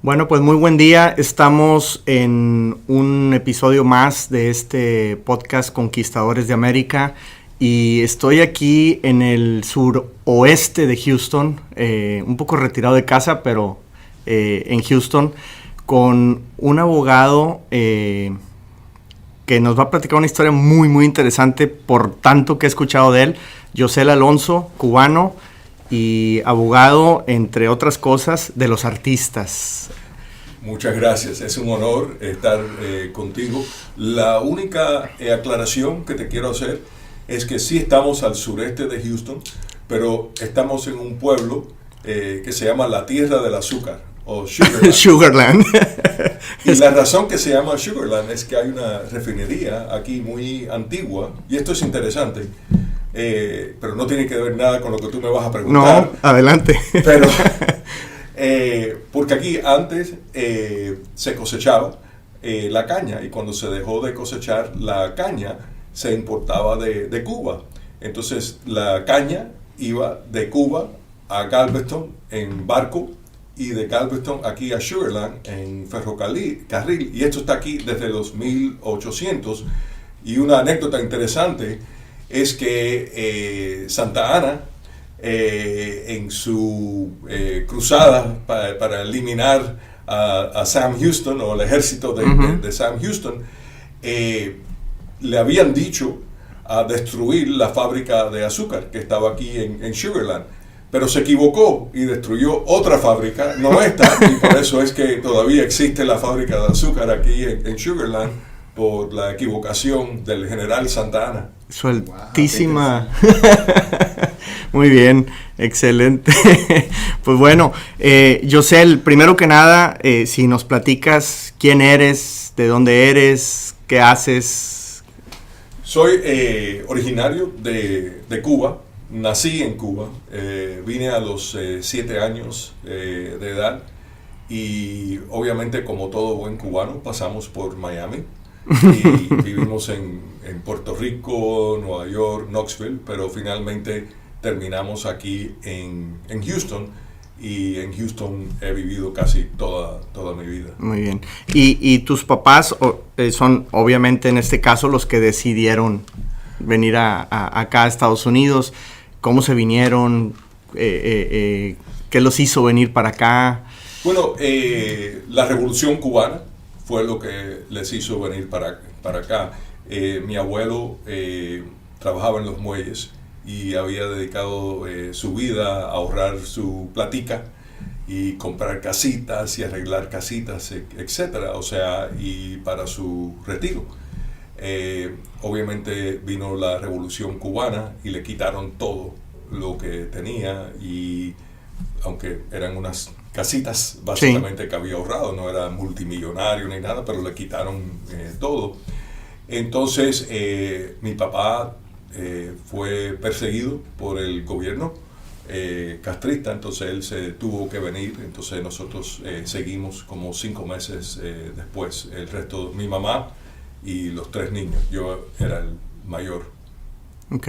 Bueno, pues muy buen día. Estamos en un episodio más de este podcast Conquistadores de América y estoy aquí en el suroeste de Houston, un poco retirado de casa, pero en Houston, con un abogado que nos va a platicar una historia muy, muy interesante por tanto que he escuchado de él. Yosel Alonso, cubano y abogado, entre otras cosas, de los artistas. Muchas gracias, es un honor estar contigo. La única aclaración que te quiero hacer es que sí estamos al sureste de Houston, pero estamos en un pueblo que se llama la Tierra del Azúcar, o Sugarland. Sugarland. Y la razón que se llama Sugarland es que hay una refinería aquí muy antigua, y esto es interesante, pero no tiene que ver nada con lo que tú me vas a preguntar. No, adelante. Pero, porque aquí antes se cosechaba la caña, y cuando se dejó de cosechar la caña, se importaba de Cuba. Entonces la caña iba de Cuba a Galveston en barco, y de Galveston aquí a Sugarland en ferrocarril, y esto está aquí desde los 1800. Y una anécdota interesante es que Santa Ana, en su cruzada para eliminar a Sam Houston, o el ejército de Sam Houston, le habían dicho a destruir la fábrica de azúcar que estaba aquí en Sugarland, pero se equivocó y destruyó otra fábrica, no esta, y por eso es que todavía existe la fábrica de azúcar aquí en Sugarland, por la equivocación del general Santa Ana. Sueltísima. Muy bien, excelente. Pues bueno, Yosel, primero que nada, si nos platicas quién eres, de dónde eres, qué haces. Soy originario de Cuba, nací en Cuba, vine a los 7 años de edad, y obviamente, como todo buen cubano, pasamos por Miami. Y vivimos en Puerto Rico, Nueva York, Knoxville, pero finalmente terminamos aquí en Houston, y en Houston he vivido casi toda mi vida. Muy bien. ¿Y tus papás son, obviamente, en este caso, los que decidieron venir acá a Estados Unidos? ¿Cómo se vinieron? ¿Qué los hizo venir para acá? Bueno, la Revolución Cubana fue lo que les hizo venir para acá. Mi abuelo trabajaba en los muelles y había dedicado su vida a ahorrar su platica y comprar casitas y arreglar casitas, etcétera, o sea, y para su retiro. Obviamente vino la Revolución Cubana y le quitaron todo lo que tenía, y aunque eran unas casitas básicamente, sí, que había ahorrado, no era multimillonario ni nada, pero le quitaron todo. Entonces mi papá fue perseguido por el gobierno castrista, entonces él se tuvo que venir. Entonces nosotros seguimos como 5 meses después, el resto, mi mamá y los 3 niños. Yo era el mayor. Ok.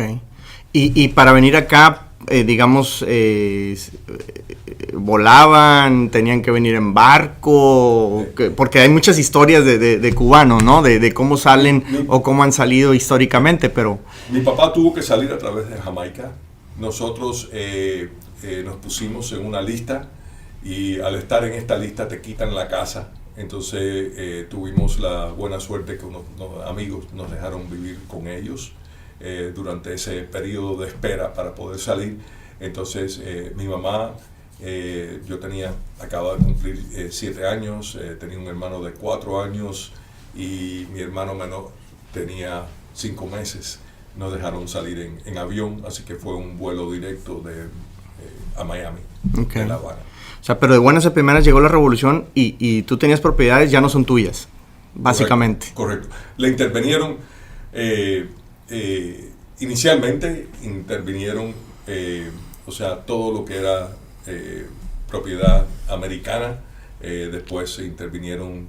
Y para venir acá, digamos, volaban, tenían que venir en barco, porque hay muchas historias de cubanos, ¿no? De cómo salen o cómo han salido históricamente, pero... Mi papá tuvo que salir a través de Jamaica. Nosotros nos pusimos en una lista, y al estar en esta lista te quitan la casa. Entonces tuvimos la buena suerte que unos amigos nos dejaron vivir con ellos durante ese periodo de espera para poder salir. Entonces mi mamá, yo acababa de cumplir 7 años, tenía un hermano de 4 años, y mi hermano menor tenía 5 meses. Nos dejaron salir en avión, así que fue un vuelo directo a Miami, okay, de La Habana. O sea, pero de buenas a primeras llegó la revolución y tú tenías propiedades, ya no son tuyas, básicamente. Correcto. Le intervinieron, inicialmente intervinieron, o sea, todo lo que era propiedad americana. Después se intervinieron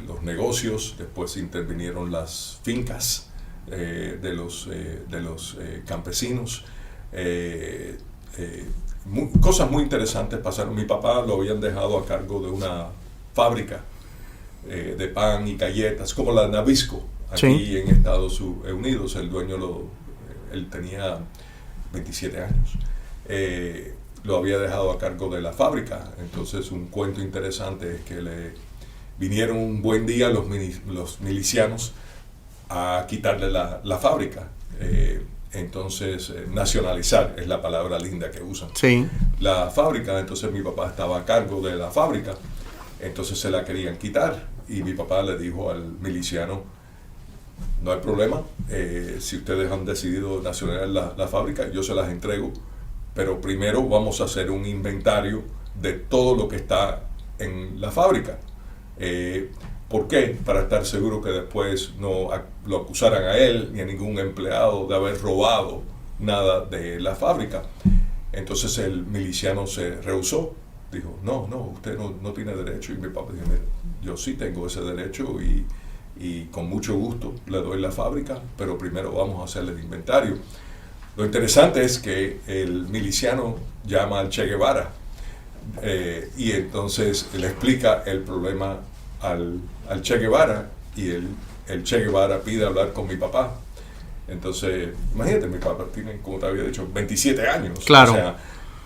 los negocios, después se intervinieron las fincas de los campesinos. cosas muy interesantes pasaron. Mi papá lo habían dejado a cargo de una fábrica de pan y galletas, como la Nabisco, aquí en Estados Unidos. El dueño, él tenía 27 años. Lo había dejado a cargo de la fábrica. Entonces, un cuento interesante es que le vinieron un buen día los milicianos a quitarle la fábrica. Entonces, nacionalizar es la palabra linda que usan. Sí. La fábrica. Entonces, mi papá estaba a cargo de la fábrica. Entonces, se la querían quitar. Y mi papá le dijo al miliciano: no hay problema, si ustedes han decidido nacionalizar la fábrica, yo se las entrego, pero primero vamos a hacer un inventario de todo lo que está en la fábrica. ¿Por qué? Para estar seguro que después no lo acusaran a él ni a ningún empleado de haber robado nada de la fábrica. Entonces el miliciano se rehusó, dijo: no, usted no tiene derecho. Y mi papá dijo: mira, yo sí tengo ese derecho y con mucho gusto le doy la fábrica, pero primero vamos a hacer el inventario. Lo interesante es que el miliciano llama al Che Guevara y entonces le explica el problema al Che Guevara, y el Che Guevara pide hablar con mi papá. Entonces, imagínate, mi papá tiene, como te había dicho, 27 años. Claro. O sea,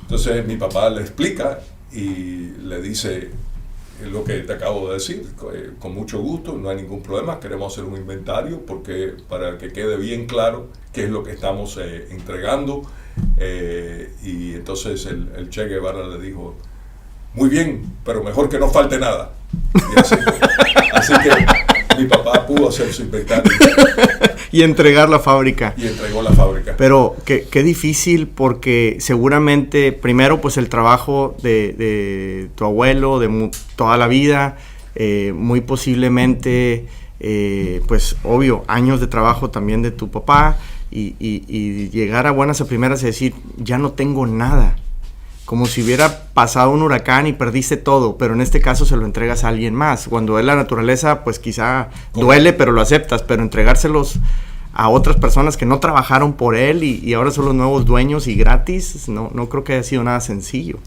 entonces mi papá le explica y le dice lo que te acabo de decir: con mucho gusto, no hay ningún problema, queremos hacer un inventario porque para que quede bien claro qué es lo que estamos entregando. Y entonces el Che Guevara le dijo: muy bien, pero mejor que no falte nada. Y así que mi papá pudo hacer su inventario. Y entregar la fábrica. Y entregó la fábrica. Pero qué difícil, porque seguramente, primero, pues el trabajo de tu abuelo, toda la vida, muy posiblemente, pues obvio, años de trabajo también de tu papá, y llegar a buenas a primeras y decir: ya no tengo nada. Como si hubiera pasado un huracán y perdiste todo, pero en este caso se lo entregas a alguien más. Cuando es la naturaleza, pues quizá duele, pero lo aceptas, pero entregárselos a otras personas que no trabajaron por él y ahora son los nuevos dueños y gratis, no creo que haya sido nada sencillo.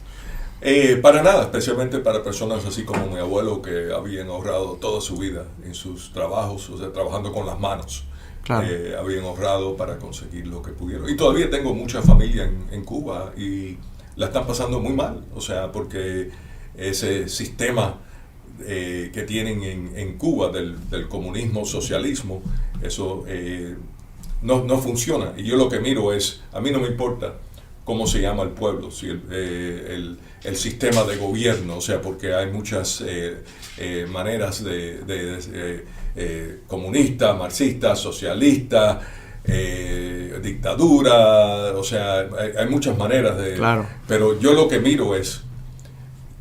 Para nada, especialmente para personas así como mi abuelo, que habían ahorrado toda su vida en sus trabajos, o sea, trabajando con las manos. Claro. Habían ahorrado para conseguir lo que pudieron. Y todavía tengo mucha familia en Cuba y la están pasando muy mal, o sea, porque ese sistema que tienen en Cuba del comunismo, socialismo, eso no funciona. Y yo lo que miro es, a mí no me importa cómo se llama el pueblo, si el sistema de gobierno, o sea, porque hay muchas maneras de comunista, marxista, socialista, dictadura, o sea, hay muchas maneras de... Claro. Pero yo lo que miro es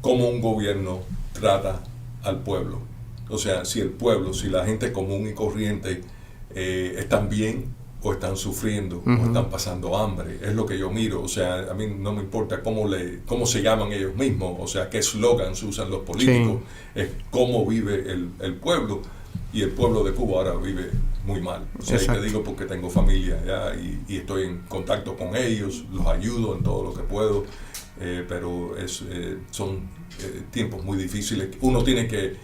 cómo un gobierno trata al pueblo. O sea, si la gente común y corriente están bien o están sufriendo, o están pasando hambre. Es lo que yo miro. O sea, a mí no me importa cómo se llaman ellos mismos, o sea, qué slogans usan los políticos. Sí. Es cómo vive el pueblo. Y el pueblo de Cuba ahora vive muy mal. O sea, te digo porque tengo familia allá y estoy en contacto con ellos, los ayudo en todo lo que puedo, pero son tiempos muy difíciles. Uno tiene que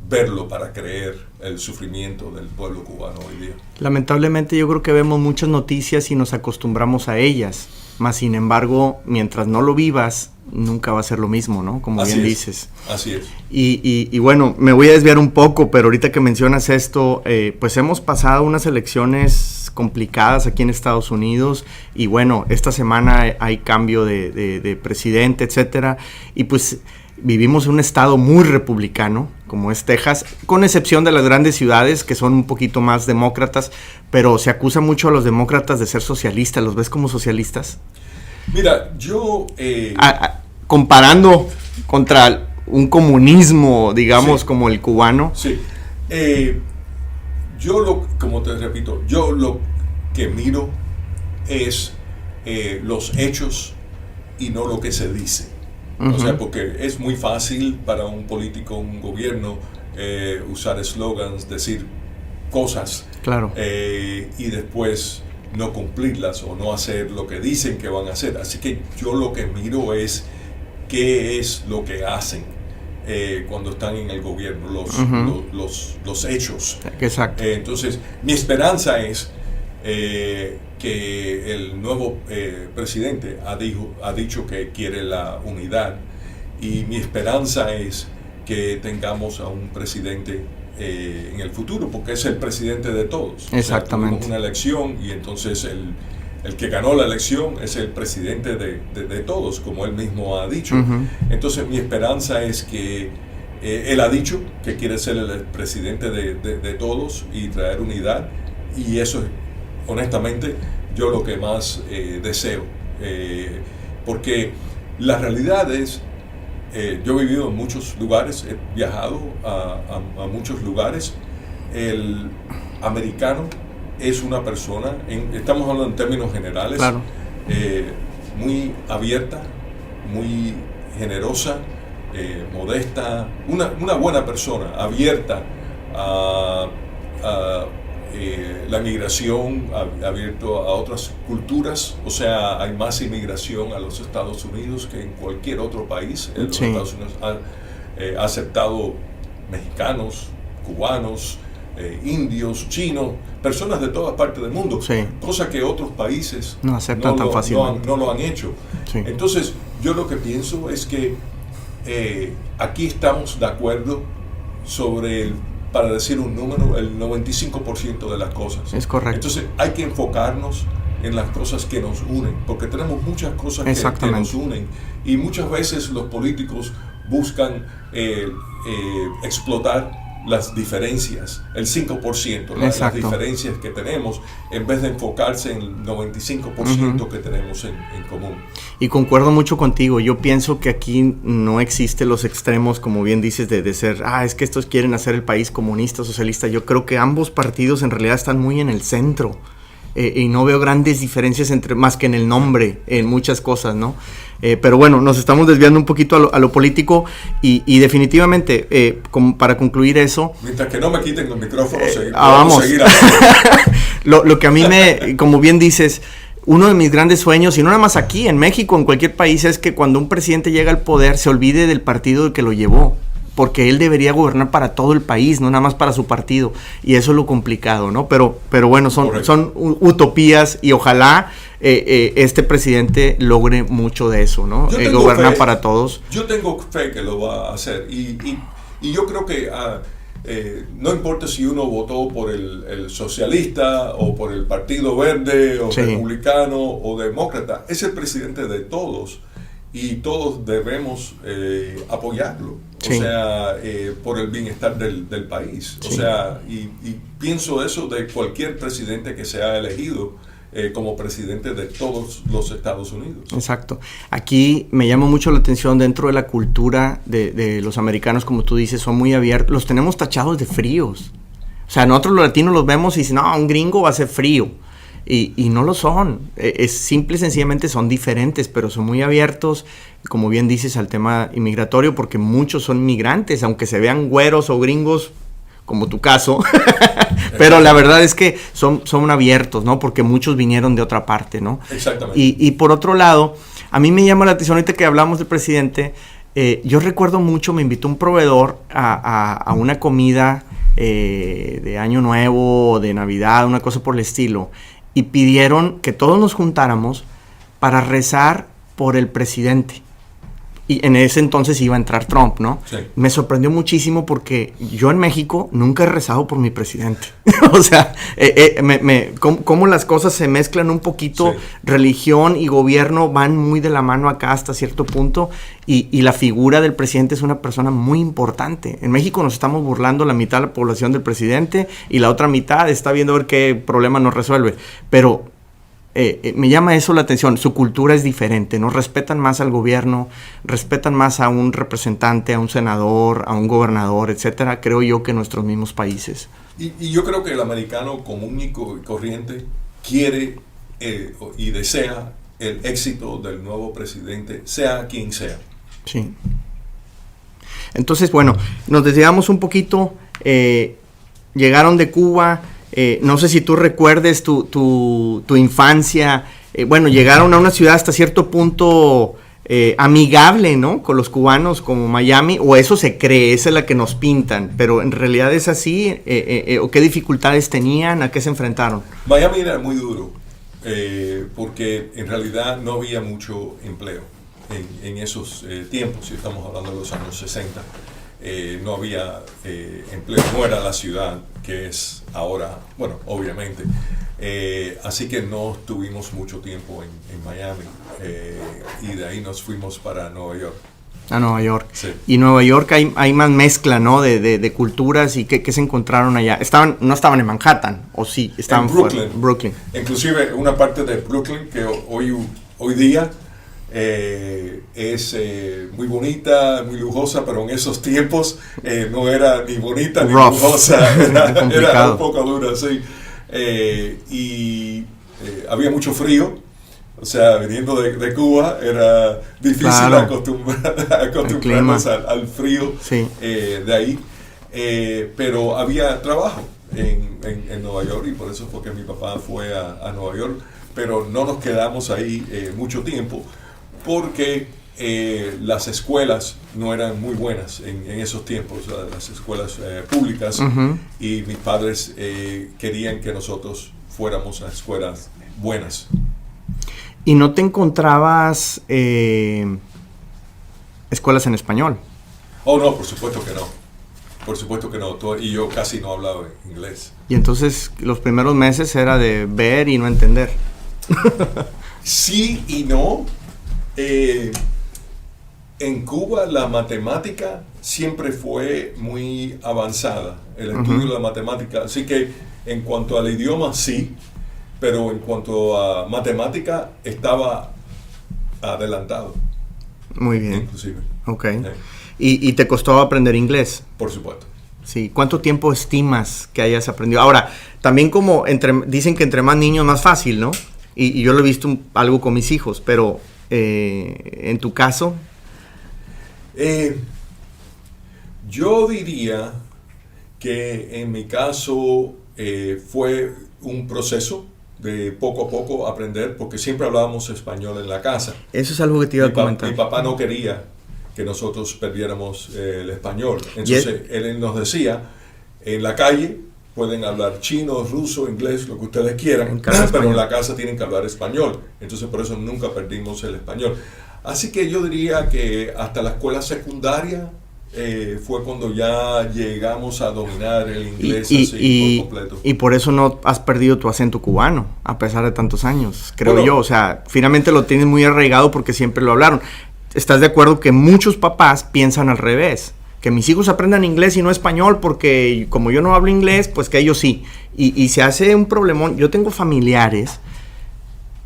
verlo para creer el sufrimiento del pueblo cubano hoy día. Lamentablemente yo creo que vemos muchas noticias y nos acostumbramos a ellas, mas sin embargo, mientras no lo vivas, nunca va a ser lo mismo, ¿no? Como así bien es, dices. Así es. Y bueno, me voy a desviar un poco, pero ahorita que mencionas esto, pues hemos pasado unas elecciones complicadas aquí en Estados Unidos, y bueno, esta semana hay cambio de presidente, etcétera, y pues vivimos en un estado muy republicano, como es Texas, con excepción de las grandes ciudades que son un poquito más demócratas, pero se acusa mucho a los demócratas de ser socialistas. ¿Los ves como socialistas? Mira, yo... comparando contra un comunismo, digamos, sí, como el cubano. Sí. Como te repito, yo lo que miro es los hechos y no lo que se dice. O sea, porque es muy fácil para un político, un gobierno, usar eslogans, decir cosas. Claro. Y después no cumplirlas o no hacer lo que dicen que van a hacer. Así que yo lo que miro es qué es lo que hacen cuando están en el gobierno, los hechos. Exacto. Entonces, mi esperanza es que el nuevo presidente ha dicho que quiere la unidad, y mi esperanza es que tengamos a un presidente en el futuro, porque es el presidente de todos. Exactamente. O sea, tuvimos una elección y entonces el que ganó la elección es el presidente de todos, como él mismo ha dicho. Entonces mi esperanza es que él ha dicho que quiere ser el presidente de todos y traer unidad, y eso es honestamente yo lo que más deseo, porque la realidad es, yo he vivido en muchos lugares, he viajado a muchos lugares. El americano es una persona, estamos hablando en términos generales, claro, muy abierta, muy generosa, modesta, una buena persona, abierta a la migración, abierto a otras culturas. O sea, hay más inmigración a los Estados Unidos que en cualquier otro país. Los Estados Unidos ha aceptado mexicanos, cubanos, indios, chinos, personas de todas partes del mundo, cosa que otros países no aceptan tan fácilmente. No lo han hecho. Entonces, yo lo que pienso es que aquí estamos de acuerdo sobre para decir un número, el 95% de las cosas. Es correcto. Entonces hay que enfocarnos en las cosas que nos unen, porque tenemos muchas cosas que nos unen, y muchas veces los políticos buscan explotar las diferencias, el 5%, las diferencias que tenemos, en vez de enfocarse en el 95% que tenemos en común. Y concuerdo mucho contigo. Yo pienso que aquí no existen los extremos, como bien dices, de ser, es que estos quieren hacer el país comunista, socialista. Yo creo que ambos partidos en realidad están muy en el centro, y no veo grandes diferencias más que en el nombre, en muchas cosas, ¿no? Pero bueno, nos estamos desviando un poquito a lo político, y definitivamente, para concluir eso... Mientras que no me quiten el micrófono, vamos. Seguir haciendo. Lo que a mí como bien dices, uno de mis grandes sueños, y no nada más aquí, en México, en cualquier país, es que cuando un presidente llega al poder se olvide del partido que lo llevó, porque él debería gobernar para todo el país, no nada más para su partido, y eso es lo complicado, ¿no? Pero bueno, son utopías, y ojalá este presidente logre mucho de eso, ¿no? Gobernar para todos. Yo tengo fe que lo va a hacer, y yo creo que no importa si uno votó por el socialista o por el Partido Verde o republicano o demócrata, es el presidente de todos, y todos debemos apoyarlo, o sea, por el bienestar del país. O sea, y pienso eso de cualquier presidente que sea elegido como presidente de todos los Estados Unidos. Exacto. Aquí me llama mucho la atención, dentro de la cultura de los americanos, como tú dices, son muy abiertos. Los tenemos tachados de fríos. O sea, nosotros los latinos los vemos y dicen, no, un gringo va a ser frío. Y no lo son. Es simple y sencillamente son diferentes, pero son muy abiertos, como bien dices, al tema inmigratorio, porque muchos son migrantes, aunque se vean güeros o gringos, como tu caso. Pero la verdad es que son abiertos, ¿no? Porque muchos vinieron de otra parte, ¿no? Exactamente. Y por otro lado, a mí me llama la atención, ahorita que hablamos del presidente, yo recuerdo mucho, me invitó un proveedor a una comida de Año Nuevo o de Navidad, una cosa por el estilo, y pidieron que todos nos juntáramos para rezar por el presidente. Y en ese entonces iba a entrar Trump, ¿no? Sí. Me sorprendió muchísimo porque yo en México nunca he rezado por mi presidente. O sea, cómo las cosas se mezclan un poquito, sí. Religión y gobierno van muy de la mano acá hasta cierto punto, y la figura del presidente es una persona muy importante. En México nos estamos burlando la mitad de la población del presidente y la otra mitad está viendo a ver qué problema nos resuelve. Pero me llama eso la atención. Su cultura es diferente, ¿no? Respetan más al gobierno, respetan más a un representante, a un senador, a un gobernador, etcétera, creo yo, que en nuestros mismos países. Y yo creo que el americano común y corriente quiere y desea el éxito del nuevo presidente, sea quien sea. Sí. Entonces, bueno, nos desviamos un poquito. Llegaron de Cuba. No sé si tú recuerdes tu infancia. Bueno, llegaron a una ciudad hasta cierto punto amigable, ¿no? Con los cubanos, como Miami, o eso se cree, esa es la que nos pintan, pero en realidad es así. ¿O qué dificultades tenían? ¿A qué se enfrentaron? Miami era muy duro, porque en realidad no había mucho empleo en esos tiempos, si estamos hablando de los años 60. No había empleo, no era la ciudad que es ahora, bueno, obviamente. Así que no estuvimos mucho tiempo en Miami, y de ahí nos fuimos para Nueva York. A Nueva York. Sí. Y Nueva York hay más mezcla, ¿no? De culturas. ¿Y qué se encontraron allá? No estaban en Manhattan, ¿o sí? Estaban en Brooklyn. Brooklyn. Inclusive una parte de Brooklyn que hoy día es muy bonita, muy lujosa, pero en esos tiempos no era ni bonita ni lujosa, era un poco dura, sí. Había mucho frío, o sea, viniendo de Cuba era difícil acostumbrarnos al frío, sí. De ahí, pero había trabajo en Nueva York, y por eso fue que mi papá fue a Nueva York, pero no nos quedamos ahí mucho tiempo, porque las escuelas no eran muy buenas en esos tiempos, las escuelas públicas, uh-huh. Y mis padres querían que nosotros fuéramos a escuelas buenas. ¿Y no te encontrabas escuelas en español? Oh, no, por supuesto que no. Por supuesto que no. Y yo casi no hablaba inglés. Y entonces los primeros meses era de ver y no entender. Sí y no. En Cuba la matemática siempre fue muy avanzada, el estudio uh-huh. de la matemática, así que en cuanto al idioma sí, pero en cuanto a matemática estaba adelantado. Muy bien. Inclusive. Ok. ¿Y te costó aprender inglés? Por supuesto. Sí. ¿Cuánto tiempo estimas que hayas aprendido? Ahora, también como dicen que entre más niños más fácil, ¿no? Y yo lo he visto algo con mis hijos, pero en tu caso. Yo diría que en mi caso fue un proceso de poco a poco aprender, porque siempre hablábamos español en la casa. Eso es algo que te iba a comentar. Mi papá no quería que nosotros perdiéramos el español. Entonces él nos decía, en la calle pueden hablar chino, ruso, inglés, lo que ustedes quieran, pero en la casa tienen que hablar español. Entonces por eso nunca perdimos el español. Así que yo diría que hasta la escuela secundaria fue cuando ya llegamos a dominar el inglés por completo. Y por eso no has perdido tu acento cubano, a pesar de tantos años, creo yo. O sea, finalmente lo tienes muy arraigado porque siempre lo hablaron. ¿Estás de acuerdo que muchos papás piensan al revés? Que mis hijos aprendan inglés y no español, porque como yo no hablo inglés, pues que ellos sí. Y se hace un problemón. Yo tengo familiares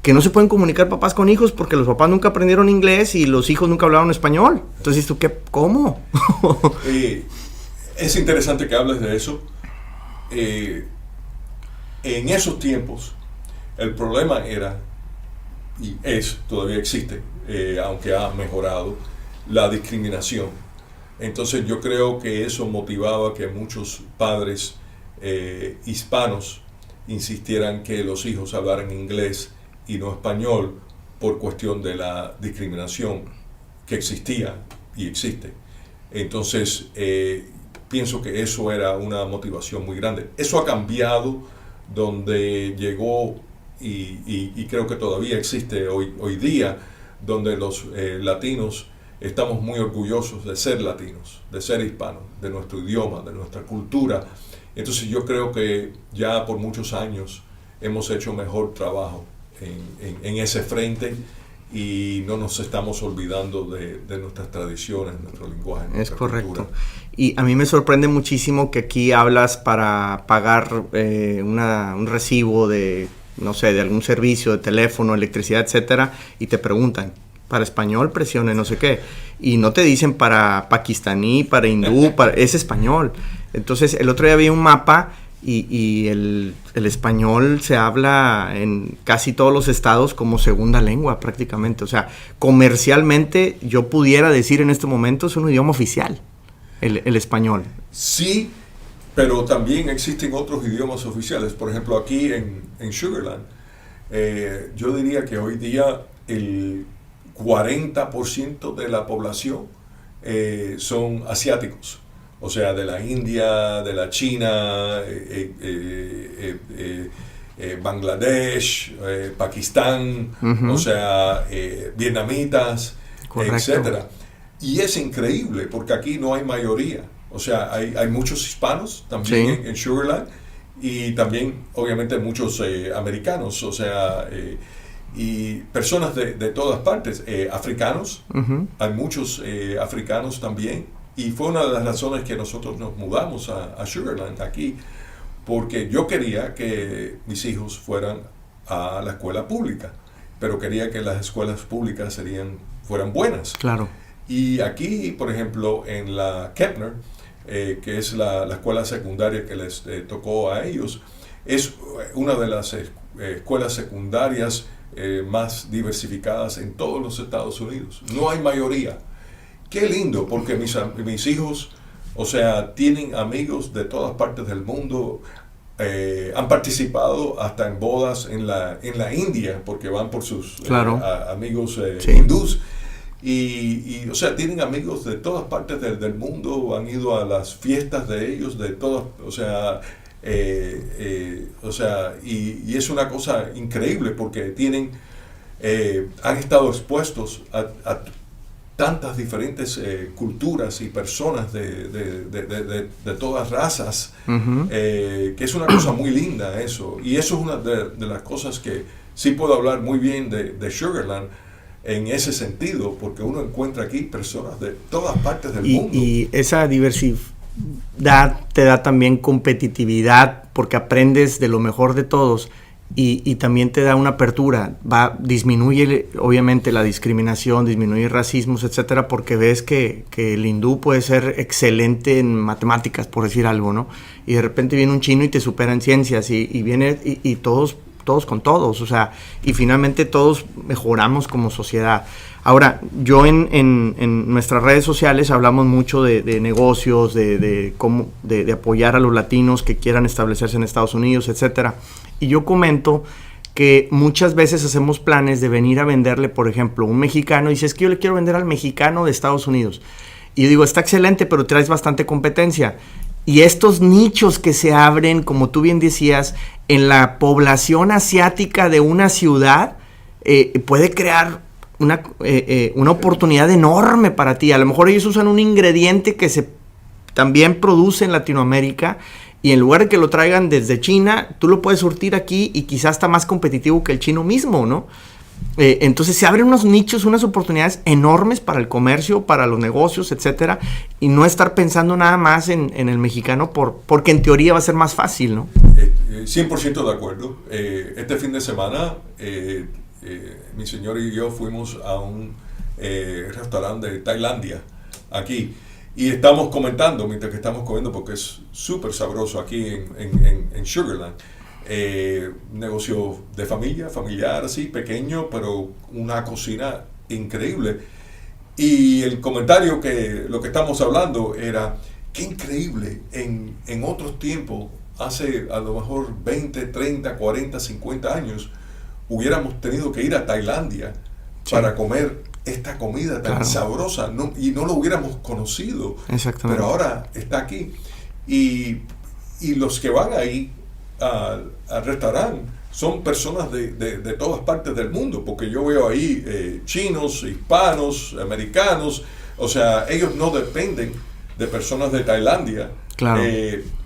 que no se pueden comunicar papás con hijos porque los papás nunca aprendieron inglés y los hijos nunca hablaron español. Entonces, ¿tú qué? ¿Cómo? Es interesante que hables de eso. En esos tiempos, el problema era, y todavía existe, aunque ha mejorado, la discriminación. Entonces yo creo que eso motivaba que muchos padres hispanos insistieran que los hijos hablaran inglés y no español, por cuestión de la discriminación que existía y existe. Entonces pienso que eso era una motivación muy grande. Eso ha cambiado, donde llegó y creo que todavía existe hoy día, donde los latinos estamos muy orgullosos de ser latinos, de ser hispanos, de nuestro idioma, de nuestra cultura. Entonces yo creo que ya por muchos años hemos hecho mejor trabajo en ese frente, y no nos estamos olvidando de nuestras tradiciones, nuestro lenguaje, nuestra correcto. Cultura. Y a mí me sorprende muchísimo que aquí hablas para pagar un recibo de, no sé, de algún servicio de teléfono, electricidad, etcétera, y te preguntan, para español presione no sé qué, y no te dicen para pakistaní, para hindú, es español. Entonces el otro día vi un mapa y el español se habla en casi todos los estados como segunda lengua prácticamente. O sea, comercialmente yo pudiera decir en este momento es un idioma oficial, el español. Sí, Pero también existen otros idiomas oficiales. Por ejemplo, aquí en Sugar Land, yo diría que hoy día el 40% de la población son asiáticos. O sea, de la India, de la China, Bangladesh, Pakistán, Uh-huh. o sea, vietnamitas, Correcto. etcétera. Y es increíble porque aquí no hay mayoría. O sea, hay muchos hispanos también Sí. en Sugar Land y también, obviamente, muchos americanos, o sea, y personas de todas partes, africanos, Uh-huh. hay muchos africanos también. Y fue una de las razones que nosotros nos mudamos a Sugar Land aquí, porque yo quería que mis hijos fueran a la escuela pública, pero quería que las escuelas públicas fueran buenas. Claro. Y aquí, por ejemplo, en la Kepner, que es la escuela secundaria que les tocó a ellos, es una de las escuelas secundarias más diversificadas en todos los Estados Unidos. No hay mayoría. Qué lindo, porque mis hijos, o sea, tienen amigos de todas partes del mundo, han participado hasta en bodas en la India, porque van por sus Claro. amigos Sí. hindús. O sea, tienen amigos de todas partes del mundo, han ido a las fiestas de ellos, de todas, o sea, y es una cosa increíble porque han estado expuestos a tantas diferentes culturas y personas de todas razas, Uh-huh. que es una cosa muy linda eso. Y eso es una de las cosas que sí puedo hablar muy bien de Sugar Land en ese sentido, porque uno encuentra aquí personas de todas partes del mundo. Y esa diversidad te da también competitividad, porque aprendes de lo mejor de todos. Y también te da una apertura, disminuye obviamente la discriminación, disminuye racismos, etcétera, porque ves que el hindú puede ser excelente en matemáticas, por decir algo, ¿no? Y de repente viene un chino y te supera en ciencias, y viene y todos con todos, o sea, y finalmente todos mejoramos como sociedad. Ahora, yo en nuestras redes sociales hablamos mucho de negocios, de cómo de apoyar a los latinos que quieran establecerse en Estados Unidos, etcétera. Y yo comento que muchas veces hacemos planes de venir a venderle, por ejemplo, un mexicano, y dice, es que yo le quiero vender al mexicano de Estados Unidos. Y yo digo, está excelente, pero traes bastante competencia. Y estos nichos que se abren, como tú bien decías, en la población asiática de una ciudad, puede crear una oportunidad enorme para ti. A lo mejor ellos usan un ingrediente que se también produce en Latinoamérica, y en lugar de que lo traigan desde China, tú lo puedes surtir aquí y quizás está más competitivo que el chino mismo, ¿no? Entonces se abren unos nichos, unas oportunidades enormes para el comercio, para los negocios, etcétera, y no estar pensando nada más en el mexicano porque en teoría va a ser más fácil, ¿no? 100% de acuerdo. Este fin de semana mi señor y yo fuimos a un restaurante de Tailandia aquí. Y estamos comentando, mientras que estamos comiendo, porque es súper sabroso aquí en Sugar Land. Negocio de familiar, así, pequeño, pero una cocina increíble. Y el comentario lo que estamos hablando era, qué increíble, en otros tiempos, hace a lo mejor 20, 30, 40, 50 años, hubiéramos tenido que ir a Tailandia para comer esta comida tan sabrosa, y no lo hubiéramos conocido. Exactamente. Pero ahora está aquí. Y los que van ahí al restaurante son personas de todas partes del mundo, porque yo veo ahí chinos, hispanos, americanos, o sea, ellos no dependen de personas de Tailandia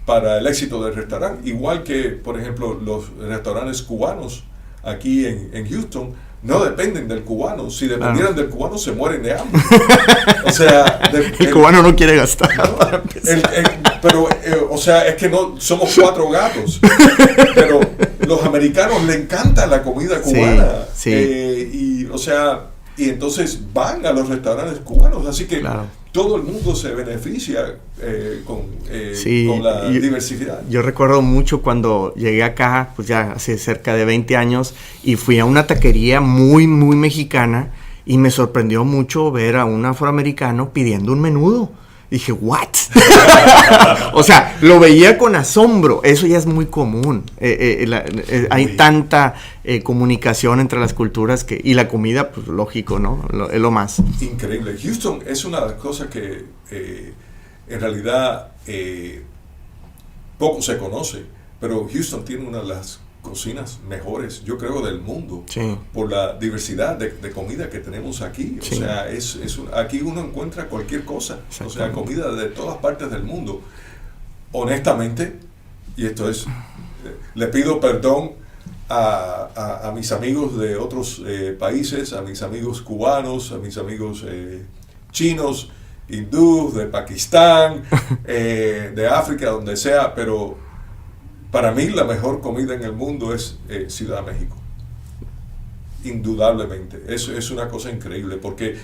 para el éxito del restaurante, igual que, por ejemplo, los restaurantes cubanos aquí en Houston no dependen del cubano. Si dependieran del cubano, se mueren de hambre. O sea, el cubano no quiere gastar. No, o sea, es que no somos 4 gatos. Pero los americanos les encanta la comida cubana. Sí. Y entonces van a los restaurantes cubanos. Así que todo el mundo se beneficia con la diversidad. Yo recuerdo mucho cuando llegué acá, pues ya hace cerca de 20 años, y fui a una taquería muy, muy mexicana, y me sorprendió mucho ver a un afroamericano pidiendo un menudo. Dije, ¿what? O sea, lo veía con asombro. Eso ya es muy común. Hay tanta comunicación entre las culturas y la comida, pues lógico, ¿no? Es lo más. Increíble. Houston es una de las cosas que en realidad poco se conoce, pero Houston tiene una de las cocinas mejores, yo creo, del mundo, sí, por la diversidad de comida que tenemos aquí. O sí, sea, aquí uno encuentra cualquier cosa, o sea, comida de todas partes del mundo. Honestamente, y esto es, le pido perdón a mis amigos de otros países, a mis amigos cubanos, a mis amigos chinos, hindúes, de Pakistán, de África, donde sea, pero para mí la mejor comida en el mundo es Ciudad de México. Indudablemente. Es una cosa increíble porque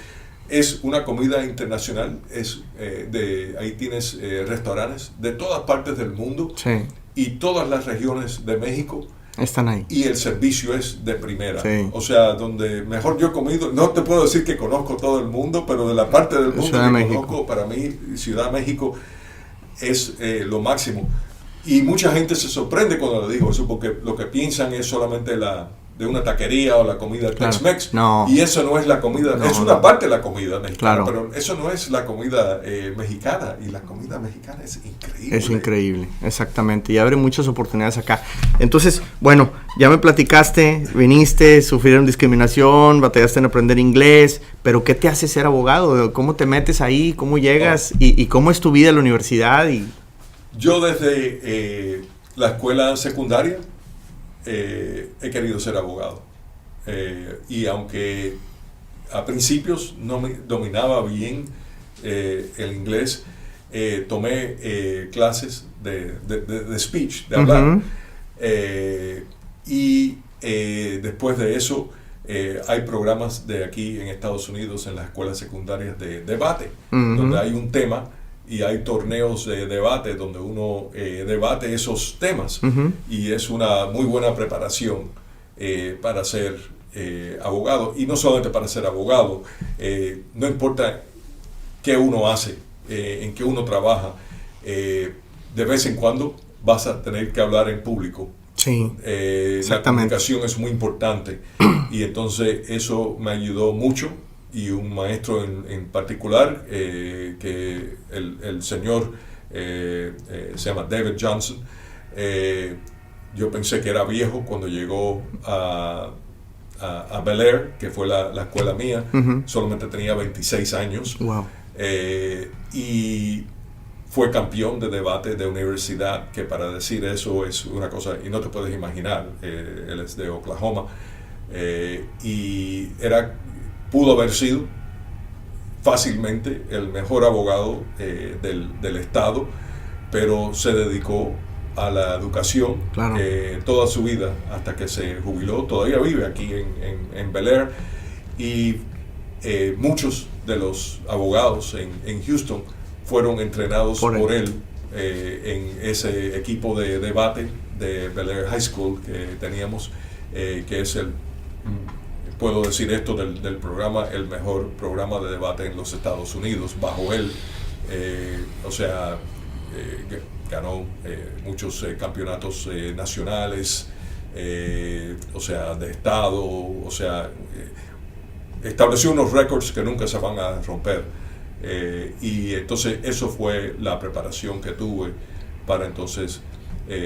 es una comida internacional. Ahí tienes restaurantes de todas partes del mundo, sí, y todas las regiones de México están ahí. Y el servicio es de primera. Sí. O sea, donde mejor yo he comido, no te puedo decir que conozco todo el mundo, pero de la parte del mundo Ciudad que de conozco, para mí Ciudad de México es lo máximo. Y mucha gente se sorprende cuando le digo eso, porque lo que piensan es solamente de una taquería o la comida Tex-Mex. No. Y eso no es la comida, es una parte de la comida mexicana, claro, pero eso no es la comida mexicana. Y la comida mexicana es increíble. Es increíble, exactamente. Y abre muchas oportunidades acá. Entonces, bueno, ya me platicaste, viniste, sufrieron discriminación, batallaste en aprender inglés, pero ¿qué te hace ser abogado? ¿Cómo te metes ahí? ¿Cómo llegas? ¿Y cómo es tu vida en la universidad? Yo desde la escuela secundaria he querido ser abogado. Y aunque a principios no me dominaba bien el inglés, tomé clases de speech, de hablar. Uh-huh. Después de eso, hay programas de aquí en Estados Unidos en las escuelas secundarias de debate, uh-huh, donde hay un tema y hay torneos de debate donde uno debate esos temas, uh-huh, y es una muy buena preparación para ser abogado. Y no solamente para ser abogado, no importa qué uno hace, en qué uno trabaja, de vez en cuando vas a tener que hablar en público. Sí, la comunicación es muy importante, y entonces eso me ayudó mucho. Y un maestro en particular, que el señor se llama David Johnson, yo pensé que era viejo cuando llegó a Bel Air, que fue la escuela mía, uh-huh, solamente tenía 26 años, wow, y fue campeón de debate de universidad, que para decir eso es una cosa, y no te puedes imaginar. Él es de Oklahoma, y pudo haber sido fácilmente el mejor abogado del estado, pero se dedicó a la educación, claro, toda su vida hasta que se jubiló. Todavía vive aquí en Bel Air, y muchos de los abogados en Houston fueron entrenados por él en ese equipo de debate de Bel Air High School que teníamos, que es puedo decir esto del programa, el mejor programa de debate en los Estados Unidos. Bajo él, ganó muchos campeonatos nacionales, de estado, estableció unos récords que nunca se van a romper. Y entonces eso fue la preparación que tuve para entonces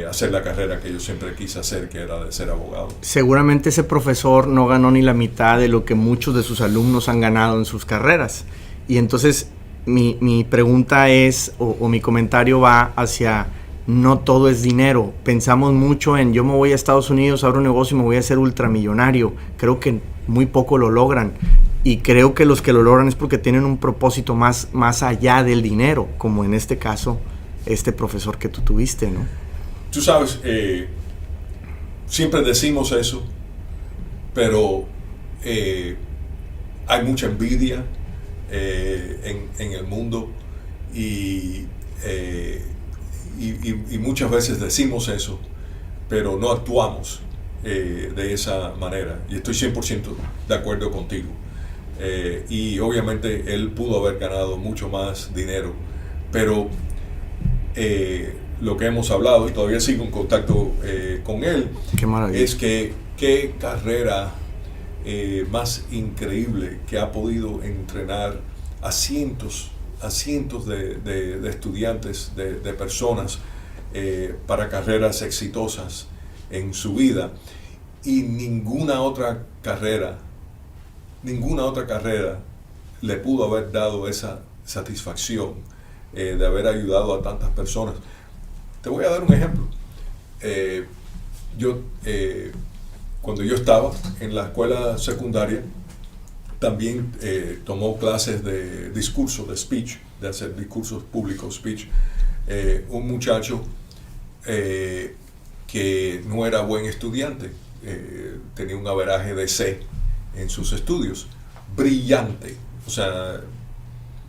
hacer la carrera que yo siempre quise hacer, que era de ser abogado. Seguramente ese profesor no ganó ni la mitad de lo que muchos de sus alumnos han ganado en sus carreras. Y entonces mi pregunta es, o mi comentario va hacia, no todo es dinero. Pensamos mucho en, yo me voy a Estados Unidos, abro un negocio y me voy a hacer ultramillonario. Creo que muy poco lo logran. Y creo que los que lo logran es porque tienen un propósito más allá del dinero, como en este caso, este profesor que tú tuviste, ¿no? Tú sabes, siempre decimos eso, pero hay mucha envidia en el mundo, y muchas veces decimos eso, pero no actuamos de esa manera. Y estoy 100% de acuerdo contigo. Y obviamente él pudo haber ganado mucho más dinero, pero lo que hemos hablado, y todavía sigo en contacto con él, Qué maravilla. es que qué carrera más increíble, que ha podido entrenar a cientos de estudiantes, de personas, para carreras exitosas en su vida, y ninguna otra carrera le pudo haber dado esa satisfacción de haber ayudado a tantas personas. Te voy a dar un ejemplo. Cuando yo estaba en la escuela secundaria, también tomó clases de discurso, de speech, de hacer discursos públicos, speech, un muchacho que no era buen estudiante, tenía un averaje de C en sus estudios, brillante, o sea,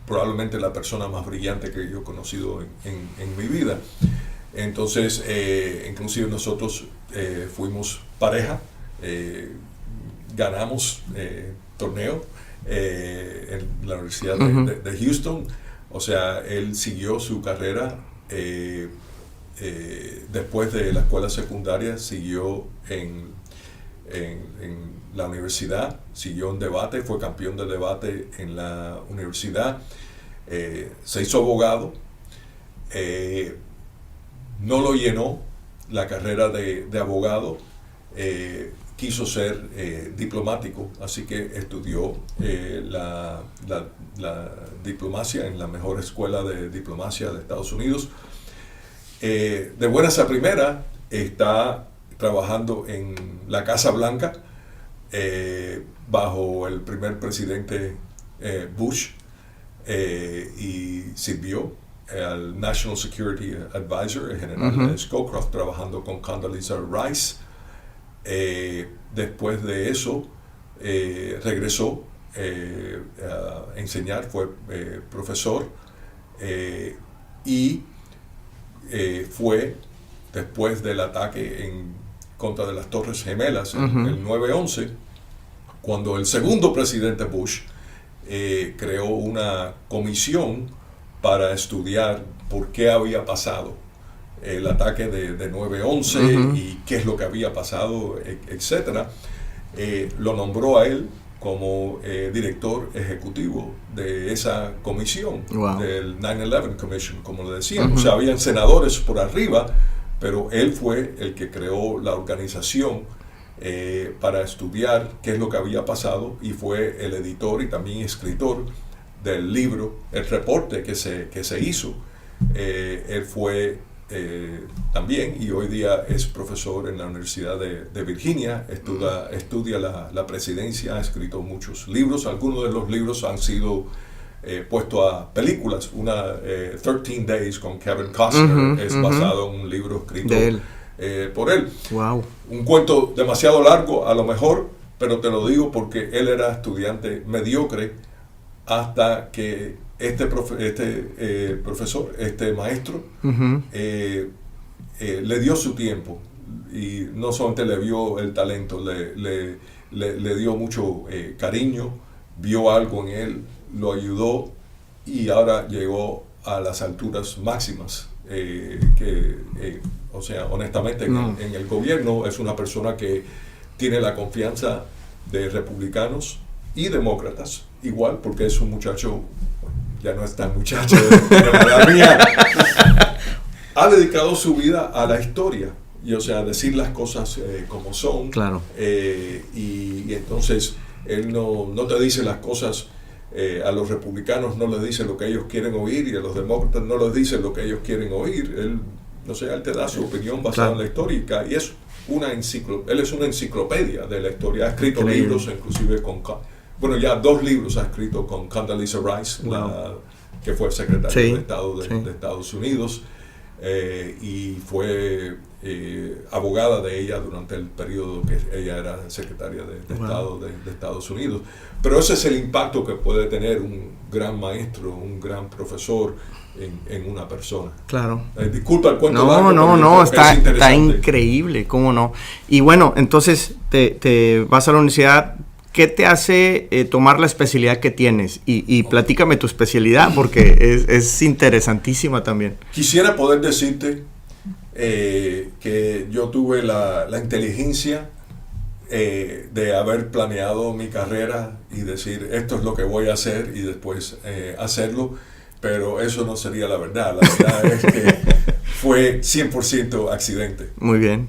probablemente la persona más brillante que yo he conocido en mi vida. Entonces, inclusive nosotros fuimos pareja, ganamos torneo en la Universidad de Houston. O sea, él siguió su carrera después de la escuela secundaria, siguió en la universidad, siguió en debate, fue campeón de debate en la universidad, se hizo abogado, no lo llenó la carrera de abogado, quiso ser diplomático, así que estudió la diplomacia en la mejor escuela de diplomacia de Estados Unidos. De buenas a primeras está trabajando en la Casa Blanca bajo el primer presidente Bush, y sirvió al National Security Advisor, el general Scowcroft, trabajando con Condoleezza Rice. Después de eso regresó a enseñar, fue profesor, y fue después del ataque en contra de las Torres Gemelas, el 9/11, cuando el segundo presidente Bush creó una comisión para estudiar por qué había pasado el ataque de 9/11 y qué es lo que había pasado, etc. Lo nombró a él como director ejecutivo de esa comisión, del 9/11 Commission, como le decían. O sea, habían senadores por arriba, pero él fue el que creó la organización para estudiar qué es lo que había pasado, y fue el editor y también escritor del libro, el reporte que se hizo. Él fue también, y hoy día es profesor en la Universidad de Virginia, estudia la presidencia, ha escrito muchos libros. Algunos de los libros han sido puestos a películas. Una, 13 Days con Kevin Costner, es basado en un libro escrito por él. Wow. Un cuento demasiado largo a lo mejor, pero te lo digo porque él era estudiante mediocre hasta que este profesor, este maestro, le dio su tiempo, y no solamente le vio el talento, le dio mucho cariño, vio algo en él, lo ayudó, y ahora llegó a las alturas máximas, o sea, honestamente, en el gobierno es una persona que tiene la confianza de republicanos y demócratas, igual, porque es un muchacho, ya no es tan muchacho de la edad mía, ha dedicado su vida a la historia, y o sea, decir las cosas como son. Claro. Y entonces él no te dice las cosas, a los republicanos no les dice lo que ellos quieren oír, y a los demócratas no les dice lo que ellos quieren oír. Él te da su opinión basada en la historia, y es él es una enciclopedia de la historia. Ha escrito libros, inclusive ya 2 libros ha escrito con Condoleezza Rice, que fue secretaria de Estado de Estados Unidos, y fue abogada de ella durante el periodo que ella era secretaria de Estado de Estados Unidos. Pero ese es el impacto que puede tener un gran maestro, un gran profesor en una persona. Claro. Disculpa el cuento. No, está increíble, cómo no. Y bueno, entonces te vas a la universidad, ¿qué te hace tomar la especialidad que tienes? Y platícame tu especialidad, porque es interesantísima también. Quisiera poder decirte que yo tuve la inteligencia de haber planeado mi carrera y decir, esto es lo que voy a hacer, y después hacerlo, pero eso no sería la verdad. La verdad es que fue 100% accidente. Muy bien.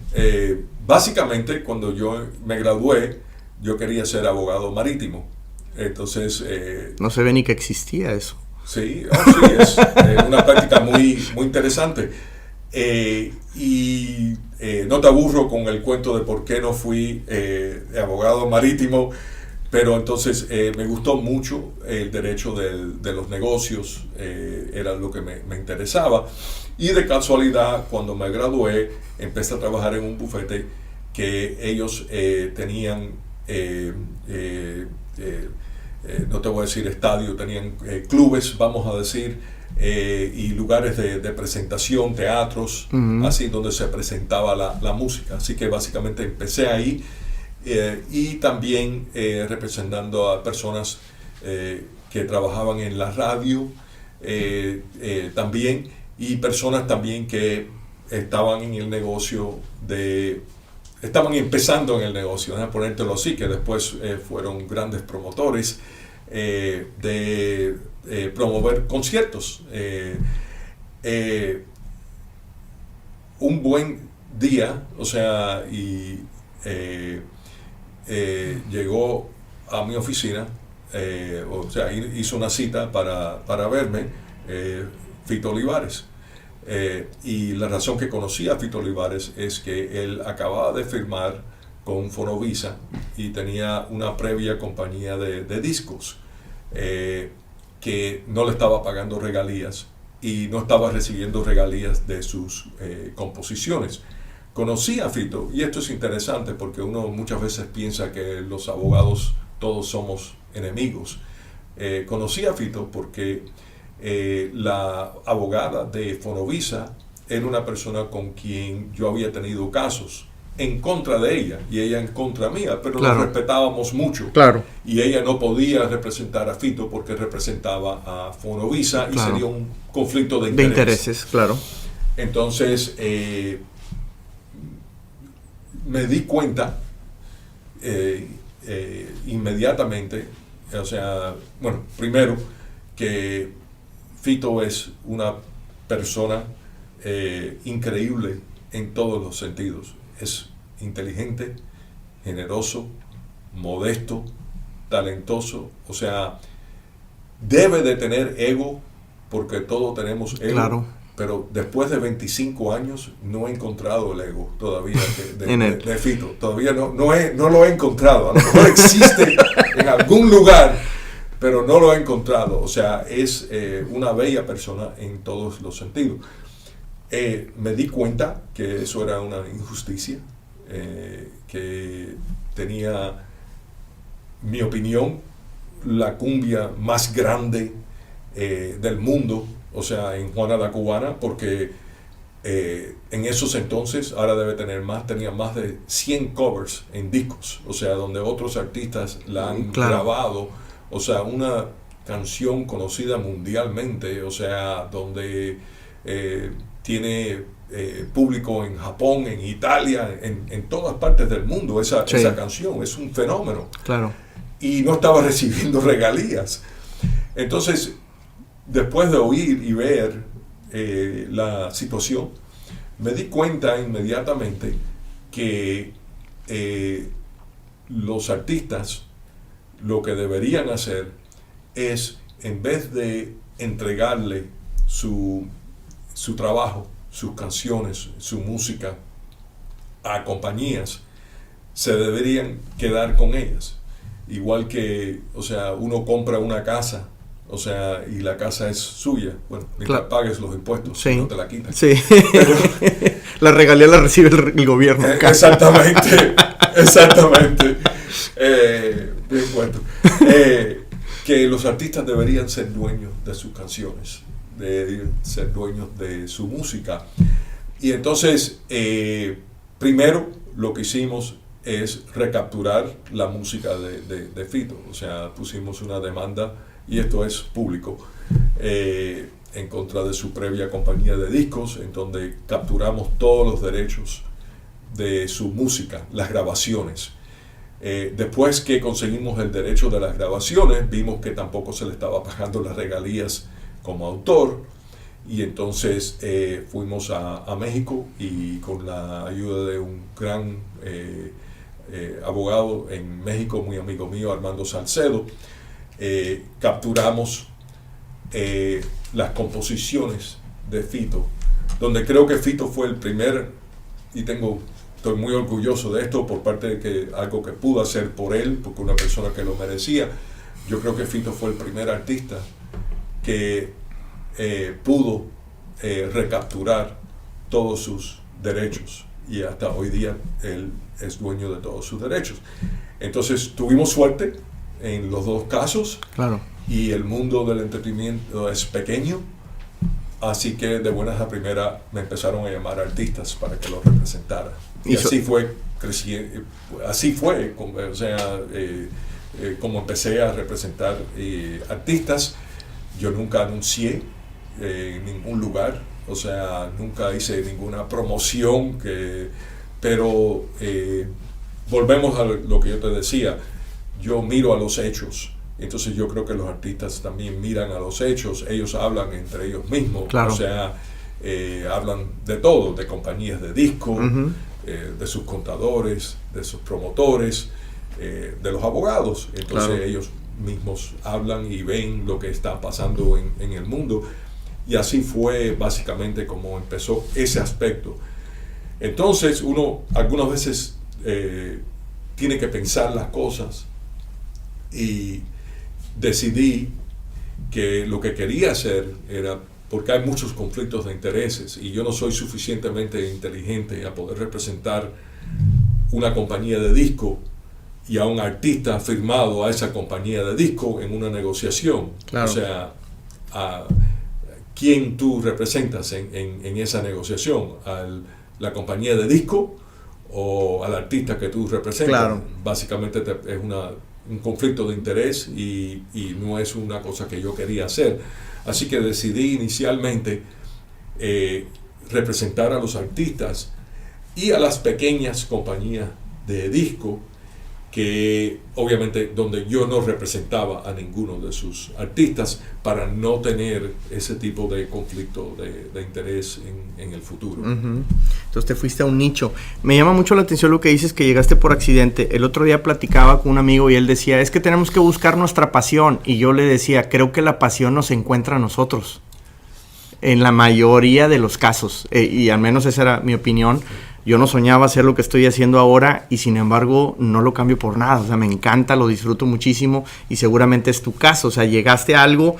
Básicamente, cuando yo me gradué, yo quería ser abogado marítimo. Entonces... no se ve ni que existía eso. Sí, sí, es una práctica muy, muy interesante. No te aburro con el cuento de por qué no fui abogado marítimo, pero entonces me gustó mucho el derecho de los negocios, era lo que me interesaba. Y de casualidad, cuando me gradué, empecé a trabajar en un bufete que ellos tenían, no te voy a decir estadio, tenían clubes, vamos a decir, y lugares de presentación, teatros, así, donde se presentaba la música. Así que básicamente empecé ahí, y también representando a personas que trabajaban en la radio también, y personas también que estaban en el negocio estaban empezando en el negocio, déjame ponértelo así, que después fueron grandes promotores de promover conciertos. Un buen día, o sea, y llegó a mi oficina, o sea, hizo una cita para verme, Fito Olivares. Y la razón que conocí a Fito Olivares es que él acababa de firmar con Fonovisa y tenía una previa compañía de discos que no le estaba pagando regalías y no estaba recibiendo regalías de sus composiciones. Conocí a Fito, y esto es interesante porque uno muchas veces piensa que los abogados todos somos enemigos. Conocí a Fito porque la abogada de Fonovisa era una persona con quien yo había tenido casos en contra de ella y ella en contra mía, pero claro, nos respetábamos mucho. Claro. Y ella no podía representar a Fito porque representaba a Fonovisa, y sería un conflicto de intereses. Claro. Entonces me di cuenta inmediatamente, o sea, bueno, primero que Fito es una persona increíble en todos los sentidos. Es inteligente, generoso, modesto, talentoso, o sea, debe de tener ego, porque todos tenemos ego. Claro. Pero después de 25 años no he encontrado el ego todavía de Fito. Todavía no lo he encontrado. A lo mejor existe en algún lugar, pero no lo he encontrado. O sea, es una bella persona en todos los sentidos. Me di cuenta que eso era una injusticia, que tenía, mi opinión, la cumbia más grande del mundo, o sea, en Juana la Cubana, porque en esos entonces, ahora debe tener más, tenía más de 100 covers en discos, o sea, donde otros artistas la han grabado, o sea, una canción conocida mundialmente, o sea, donde tiene público en Japón, en Italia, en todas partes del mundo, esa canción es un fenómeno. Claro. Y no estaba recibiendo regalías. Entonces, después de oír y ver la situación, me di cuenta inmediatamente que los artistas lo que deberían hacer es, en vez de entregarle su trabajo, sus canciones, su música a compañías, se deberían quedar con ellas. Igual que, o sea, uno compra una casa, o sea, y la casa es suya, bueno, mientras pagues los impuestos, sí, no te la quitan. Sí. Pero, la regalía la recibe el gobierno. Exactamente. Bien puesto. Que los artistas deberían ser dueños de sus canciones, de ser dueños de su música. Y entonces, primero lo que hicimos es recapturar la música de Fito. O sea, pusimos una demanda, y esto es público, en contra de su previa compañía de discos, en donde capturamos todos los derechos de su música, las grabaciones. Después que conseguimos el derecho de las grabaciones, vimos que tampoco se le estaba pagando las regalías como autor, y entonces fuimos a México, y con la ayuda de un gran abogado en México, muy amigo mío, Armando Salcedo, capturamos las composiciones de Fito, donde creo que Fito fue el primer, y estoy muy orgulloso de esto por parte de que algo que pudo hacer por él, porque una persona que lo merecía. Yo creo que Fito fue el primer artista que pudo recapturar todos sus derechos, y hasta hoy día él es dueño de todos sus derechos. Entonces tuvimos suerte en los dos casos. Claro. Y el mundo del entretenimiento es pequeño, así que de buenas a primeras me empezaron a llamar artistas para que los representara. Y así fue creciendo, o sea, como empecé a representar artistas. Yo nunca anuncié en ningún lugar, o sea, nunca hice ninguna promoción, pero volvemos a lo que yo te decía, yo miro a los hechos. Entonces yo creo que los artistas también miran a los hechos, ellos hablan entre ellos mismos, claro. O sea, hablan de todo, de compañías de disco, de sus contadores, de sus promotores, de los abogados. Entonces claro. Ellos mismos hablan y ven lo que está pasando en el mundo, y así fue básicamente como empezó ese aspecto. Entonces uno algunas veces tiene que pensar las cosas, y decidí que lo que quería hacer era, porque hay muchos conflictos de intereses y yo no soy suficientemente inteligente a poder representar una compañía de disco y a un artista firmado a esa compañía de disco en una negociación. Claro. O sea, a quién tú representas en esa negociación, a la compañía de disco o al artista que tú representas. Claro. Básicamente es un conflicto de interés, y no es una cosa que yo quería hacer. Así que decidí inicialmente representar a los artistas y a las pequeñas compañías de disco, que obviamente donde yo no representaba a ninguno de sus artistas, para no tener ese tipo de conflicto de interés en el futuro. Uh-huh. Entonces te fuiste a un nicho. Me llama mucho la atención lo que dices, que llegaste por accidente. El otro día platicaba con un amigo y él decía, es que tenemos que buscar nuestra pasión, y yo le decía, creo que la pasión nos encuentra a nosotros en la mayoría de los casos, y al menos esa era mi opinión. Yo no soñaba hacer lo que estoy haciendo ahora, y sin embargo no lo cambio por nada. O sea, me encanta, lo disfruto muchísimo, y seguramente es tu caso. O sea, llegaste a algo,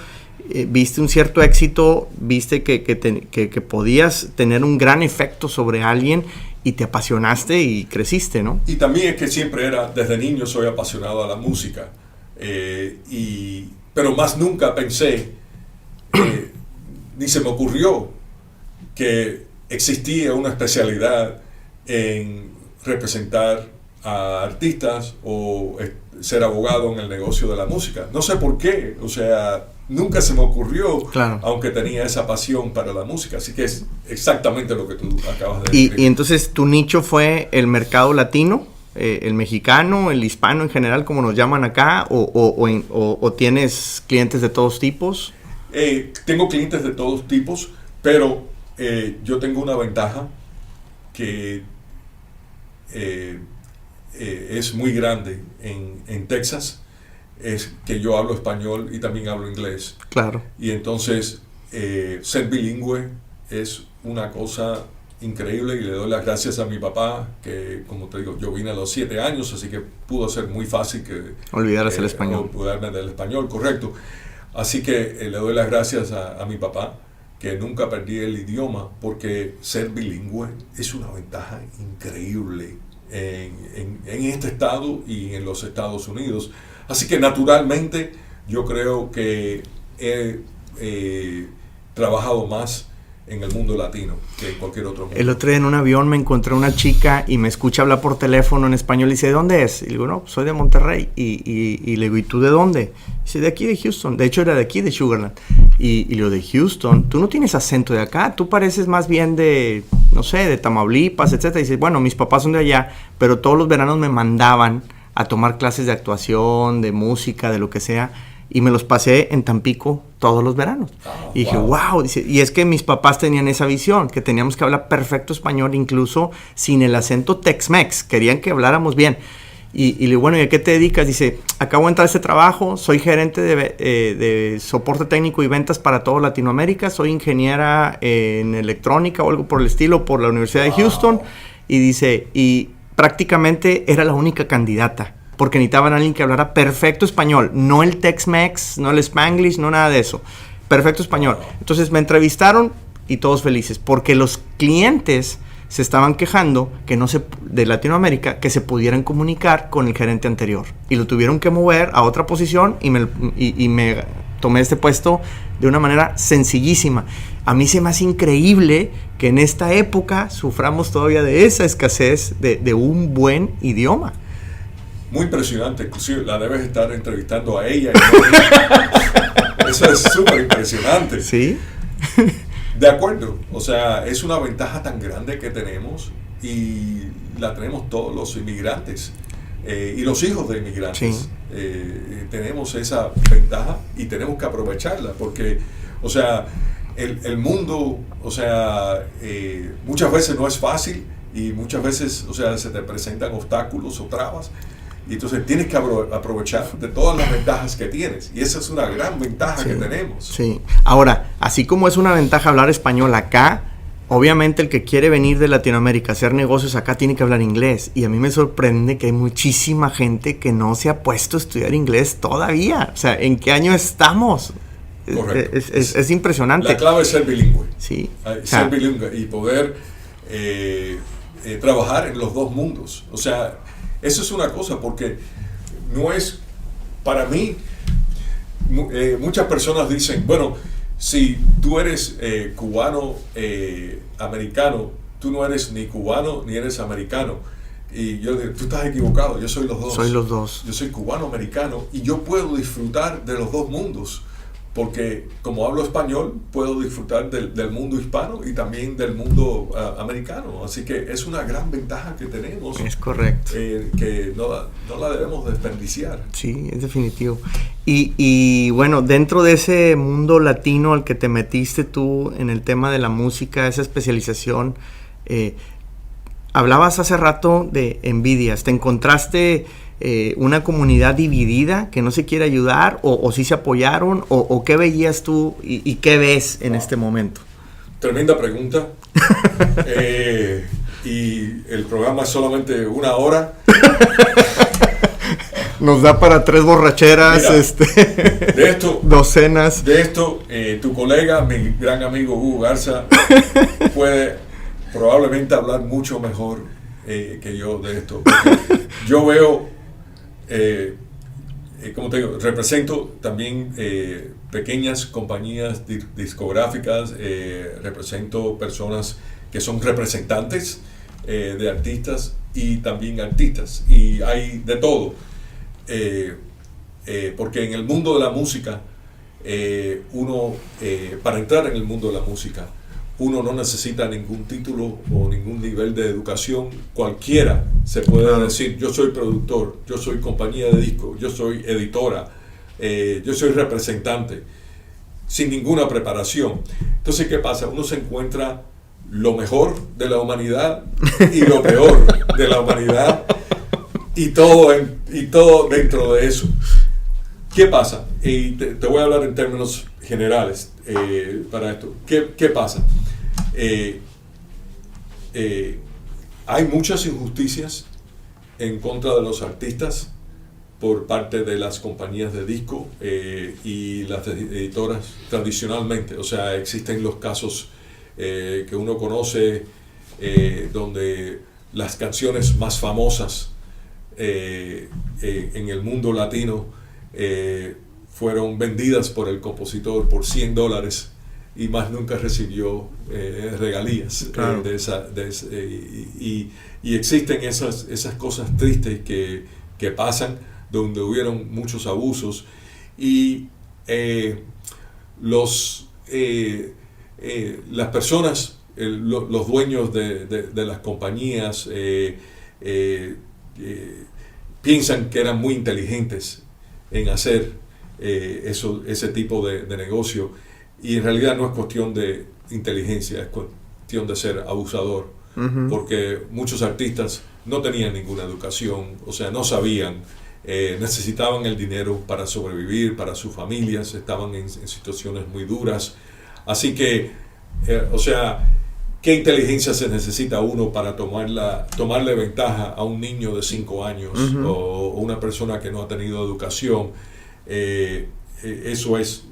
viste un cierto éxito, viste que podías tener un gran efecto sobre alguien, y te apasionaste y creciste, ¿no? Y también es que siempre desde niño soy apasionado a la música, pero más nunca pensé, ni se me ocurrió que existía una especialidad en representar a artistas o ser abogado en el negocio de la música. No sé por qué, o sea, nunca se me ocurrió, claro. Aunque tenía esa pasión para la música. Así que es exactamente lo que tú acabas de decir. Y entonces tu nicho fue el mercado latino, el mexicano, el hispano en general, como nos llaman acá, o tienes clientes de todos tipos. Tengo clientes de todos tipos, pero yo tengo una ventaja que es muy grande en Texas, es que yo hablo español y también hablo inglés. Claro. Y entonces ser bilingüe es una cosa increíble, y le doy las gracias a mi papá, que como te digo, yo vine a los 7 años, así que pudo ser muy fácil que olvidaras el español. Olvidarme del español, correcto. Así que le doy las gracias a mi papá, que nunca perdí el idioma, porque ser bilingüe es una ventaja increíble en este estado y en los Estados Unidos. Así que naturalmente yo creo que he trabajado más en el mundo latino que en cualquier otro mundo. El otro día en un avión me encontré una chica y me escucha hablar por teléfono en español y dice, ¿de dónde es? Y le digo, no, pues soy de Monterrey. Y le digo, ¿y tú de dónde? Dice, de aquí de Houston. De hecho, era de aquí, de Sugarland. Y le digo, de Houston, tú no tienes acento de acá, tú pareces más bien de, no sé, de Tamaulipas, etcétera. Y dice, bueno, mis papás son de allá, pero todos los veranos me mandaban a tomar clases de actuación, de música, de lo que sea. Y me los pasé en Tampico todos los veranos. Y dije, wow. Dice, y es que mis papás tenían esa visión, que teníamos que hablar perfecto español, incluso sin el acento Tex-Mex. Querían que habláramos bien. Y le digo, bueno, ¿y a qué te dedicas? Dice, acabo de entrar a este trabajo, soy gerente de soporte técnico y ventas para toda Latinoamérica, soy ingeniera en electrónica o algo por el estilo por la Universidad de Houston. Y dice, y prácticamente era la única candidata, porque necesitaban a alguien que hablara perfecto español, no el Tex-Mex, no el Spanglish, no nada de eso, perfecto español. Entonces me entrevistaron y todos felices, porque los clientes se estaban quejando de Latinoamérica, que se pudieran comunicar con el gerente anterior, y lo tuvieron que mover a otra posición y me tomé este puesto de una manera sencillísima. A mí se me hace increíble que en esta época suframos todavía de esa escasez de un buen idioma. Muy impresionante, inclusive la debes estar entrevistando a ella. Eso es súper impresionante. Sí. De acuerdo, o sea, es una ventaja tan grande que tenemos y la tenemos todos los inmigrantes y los hijos de inmigrantes. Sí. Tenemos esa ventaja y tenemos que aprovecharla porque, o sea, el mundo, o sea, muchas veces no es fácil y muchas veces, o sea, se te presentan obstáculos o trabas. Y entonces tienes que aprovechar de todas las ventajas que tienes. Y esa es una gran ventaja que tenemos. Sí. Ahora, así como es una ventaja hablar español acá, obviamente el que quiere venir de Latinoamérica a hacer negocios acá tiene que hablar inglés. Y a mí me sorprende que hay muchísima gente que no se ha puesto a estudiar inglés todavía. O sea, ¿en qué año estamos? Correcto. Es impresionante. La clave es ser bilingüe. Sí. Ser bilingüe y poder trabajar en los dos mundos. O sea, eso es una cosa, porque no es, para mí, muchas personas dicen, bueno, si tú eres cubano-americano, tú no eres ni cubano ni eres americano. Y yo digo, tú estás equivocado, yo soy los dos. Soy los dos. Yo soy cubano-americano y yo puedo disfrutar de los dos mundos. Porque como hablo español, puedo disfrutar del mundo hispano y también del mundo americano. Así que es una gran ventaja que tenemos. Es correcto. Que no la debemos desperdiciar. Sí, es definitivo. Y bueno, dentro de ese mundo latino al que te metiste tú en el tema de la música, esa especialización, hablabas hace rato de envidias. ¿Te encontraste una comunidad dividida que no se quiere ayudar o sí se apoyaron o qué veías tú y qué ves en este momento? Tremenda pregunta. Y el programa es solamente 1 hora. Nos da para 3 borracheras. Mira, de esto, docenas. De esto, tu colega, mi gran amigo Hugo Garza, puede probablemente hablar mucho mejor que yo de esto. Yo veo, como te digo, represento también pequeñas compañías discográficas, represento personas que son representantes de artistas y también artistas, y hay de todo, porque en el mundo de la música, para entrar en el mundo de la música, uno no necesita ningún título o ningún nivel de educación. Cualquiera se puede decir, yo soy productor, yo soy compañía de discos, yo soy editora, yo soy representante, sin ninguna preparación. Entonces, ¿qué pasa? Uno se encuentra lo mejor de la humanidad y lo peor de la humanidad y todo dentro de eso. ¿Qué pasa? Y te voy a hablar en términos generales para esto. ¿Qué pasa? Hay muchas injusticias en contra de los artistas por parte de las compañías de disco y las editoras tradicionalmente. O sea, existen los casos que uno conoce donde las canciones más famosas en el mundo latino fueron vendidas por el compositor por $100 y más nunca recibió regalías. Claro. Y existen esas cosas tristes que pasan, donde hubieron muchos abusos, y las personas, los dueños de las compañías piensan que eran muy inteligentes en hacer ese tipo de negocio, y en realidad no es cuestión de inteligencia, es cuestión de ser abusador, porque muchos artistas no tenían ninguna educación, o sea, no sabían, necesitaban el dinero para sobrevivir, para sus familias, estaban en situaciones muy duras, así que, o sea, ¿qué inteligencia se necesita uno para tomarle ventaja a un niño de 5 años o una persona que no ha tenido educación? Eso es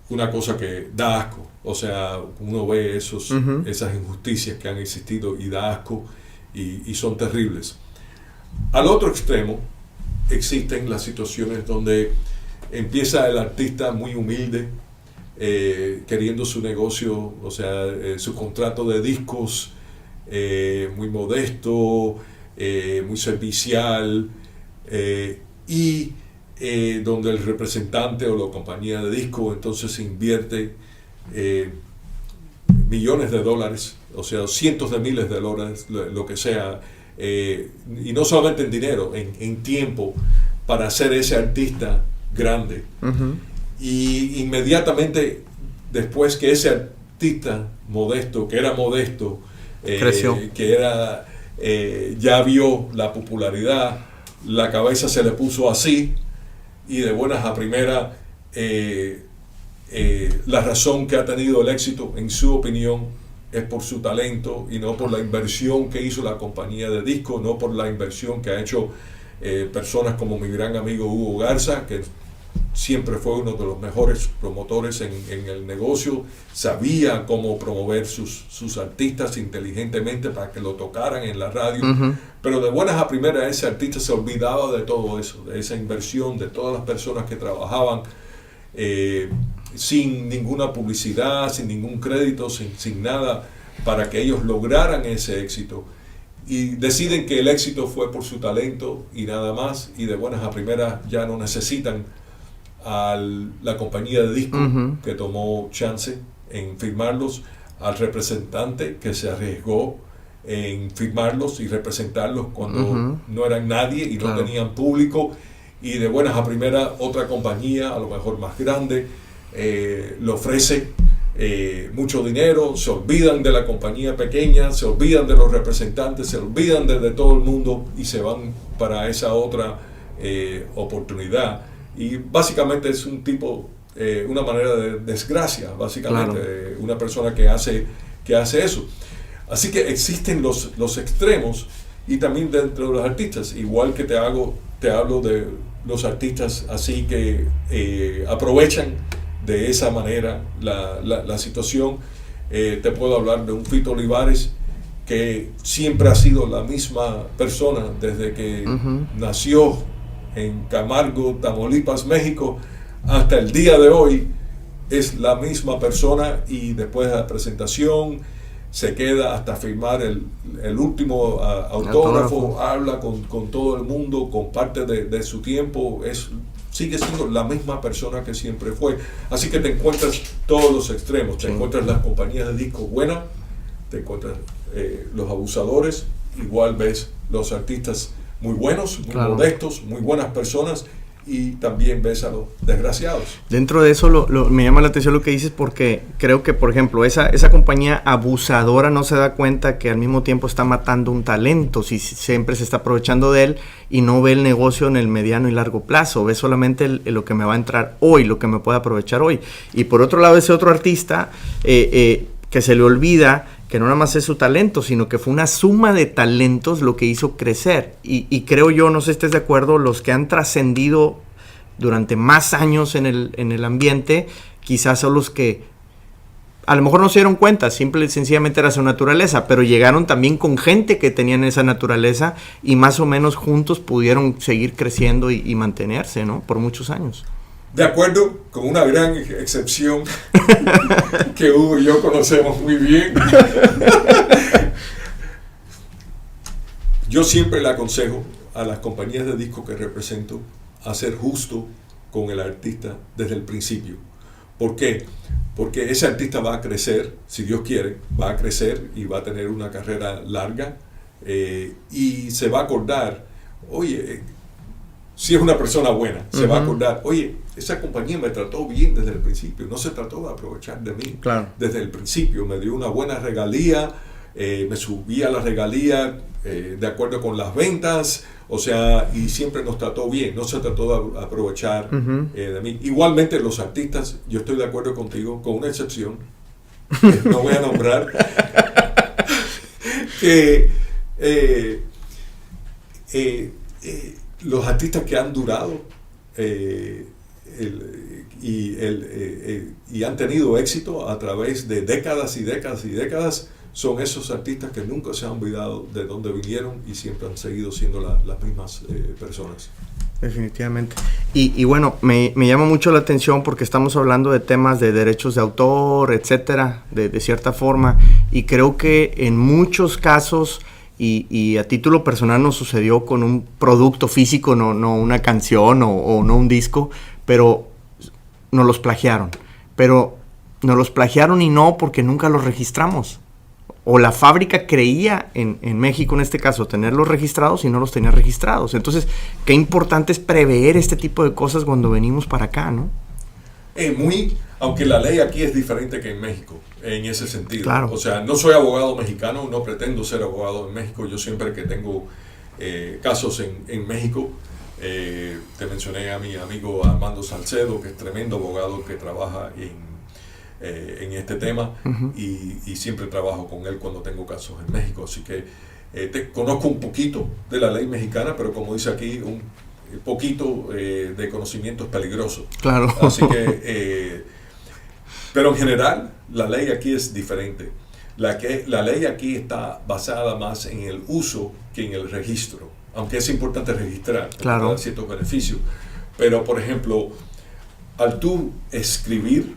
una cosa que da asco. O sea, uno ve esas injusticias que han existido y da asco, y son terribles. Al otro extremo existen las situaciones donde empieza el artista muy humilde, queriendo su negocio, o sea, su contrato de discos, muy modesto, muy servicial, y donde el representante o la compañía de disco entonces invierte millones de dólares, o sea, cientos de miles de dólares, lo que sea, y no solamente en dinero, en tiempo, para hacer ese artista grande. Y inmediatamente después que ese artista modesto, que era modesto, creció, ya vio la popularidad, la cabeza se le puso así, y de buenas a primeras, la razón que ha tenido el éxito, en su opinión, es por su talento y no por la inversión que hizo la compañía de disco, no por la inversión que ha hecho personas como mi gran amigo Hugo Garza, que siempre fue uno de los mejores promotores en el negocio, sabía cómo promover sus artistas inteligentemente para que lo tocaran en la radio, pero de buenas a primeras ese artista se olvidaba de todo eso, de esa inversión, de todas las personas que trabajaban sin ninguna publicidad, sin ningún crédito, sin nada, para que ellos lograran ese éxito. Y deciden que el éxito fue por su talento y nada más, y de buenas a primeras ya no necesitan a la compañía de disco que tomó chance en firmarlos, al representante que se arriesgó en firmarlos y representarlos cuando no eran nadie y no tenían público, y de buenas a primeras otra compañía, a lo mejor más grande, le ofrece mucho dinero, se olvidan de la compañía pequeña, se olvidan de los representantes, se olvidan de todo el mundo y se van para esa otra oportunidad. Y básicamente es una manera de desgracia, básicamente, una persona que hace eso. Así que existen los extremos, y también dentro de los artistas, igual que te hablo de los artistas así que aprovechan de esa manera la situación. Te puedo hablar de un Fito Olivares, que siempre ha sido la misma persona desde que nació en Camargo, Tamaulipas, México, hasta el día de hoy. Es la misma persona, y después de la presentación se queda hasta firmar el último autógrafo, habla con todo el mundo, comparte de su tiempo, sigue siendo la misma persona que siempre fue. Así que te encuentras todos los extremos, te encuentras las compañías de discos buenas, te encuentras los abusadores, igual ves los artistas muy buenos, muy modestos, muy buenas personas, y también ves a los desgraciados. Dentro de eso me llama la atención lo que dices, porque creo que, por ejemplo, esa compañía abusadora no se da cuenta que al mismo tiempo está matando un talento, si siempre se está aprovechando de él, y no ve el negocio en el mediano y largo plazo, ve solamente lo que me va a entrar hoy, lo que me puede aprovechar hoy. Y por otro lado, ese otro artista que se le olvida que no nada más es su talento, sino que fue una suma de talentos lo que hizo crecer. Y creo yo, no sé si estés de acuerdo, los que han trascendido durante más años en el ambiente, quizás son los que a lo mejor no se dieron cuenta, simple y sencillamente era su naturaleza, pero llegaron también con gente que tenían esa naturaleza, y más o menos juntos pudieron seguir creciendo y mantenerse, ¿no? Por muchos años. De acuerdo, con una gran excepción que Hugo y yo conocemos muy bien. Yo siempre le aconsejo a las compañías de disco que represento a ser justo con el artista desde el principio. ¿Por qué? Porque ese artista va a crecer, si Dios quiere, va a crecer y va a tener una carrera larga y se va a acordar, oye, si es una persona buena, se va a acordar, oye, esa compañía me trató bien desde el principio, no se trató de aprovechar de mí desde el principio, me dio una buena regalía, me subía la regalía de acuerdo con las ventas, o sea, y siempre nos trató bien, no se trató de aprovechar de mí. Igualmente los artistas, yo estoy de acuerdo contigo, con una excepción, que no voy a nombrar, que los artistas que han durado y han tenido éxito a través de décadas y décadas y décadas, son esos artistas que nunca se han olvidado de dónde vinieron y siempre han seguido siendo las mismas personas. Definitivamente. Y bueno, me llama mucho la atención porque estamos hablando de temas de derechos de autor, etcétera, de cierta forma, y creo que en muchos casos, y a título personal nos sucedió con un producto físico, no una canción o no un disco, pero nos los plagiaron. Pero nos los plagiaron y no porque nunca los registramos. O la fábrica creía en México, en este caso, tenerlos registrados y no los tenía registrados. Entonces, qué importante es prever este tipo de cosas cuando venimos para acá, ¿no? Aunque la ley aquí es diferente que en México, en ese sentido. Claro. O sea, no soy abogado mexicano, no pretendo ser abogado en México. Yo siempre que tengo casos en México, te mencioné a mi amigo Armando Salcedo, que es tremendo abogado que trabaja en este tema, y siempre trabajo con él cuando tengo casos en México, así que conozco un poquito de la ley mexicana, pero como dice aquí, un poquito de conocimiento es peligroso. Claro. Así que, pero en general, la ley aquí es diferente. La ley aquí está basada más en el uso que en el registro, aunque es importante registrar, claro, para ciertos beneficios. Pero, por ejemplo, al tú escribir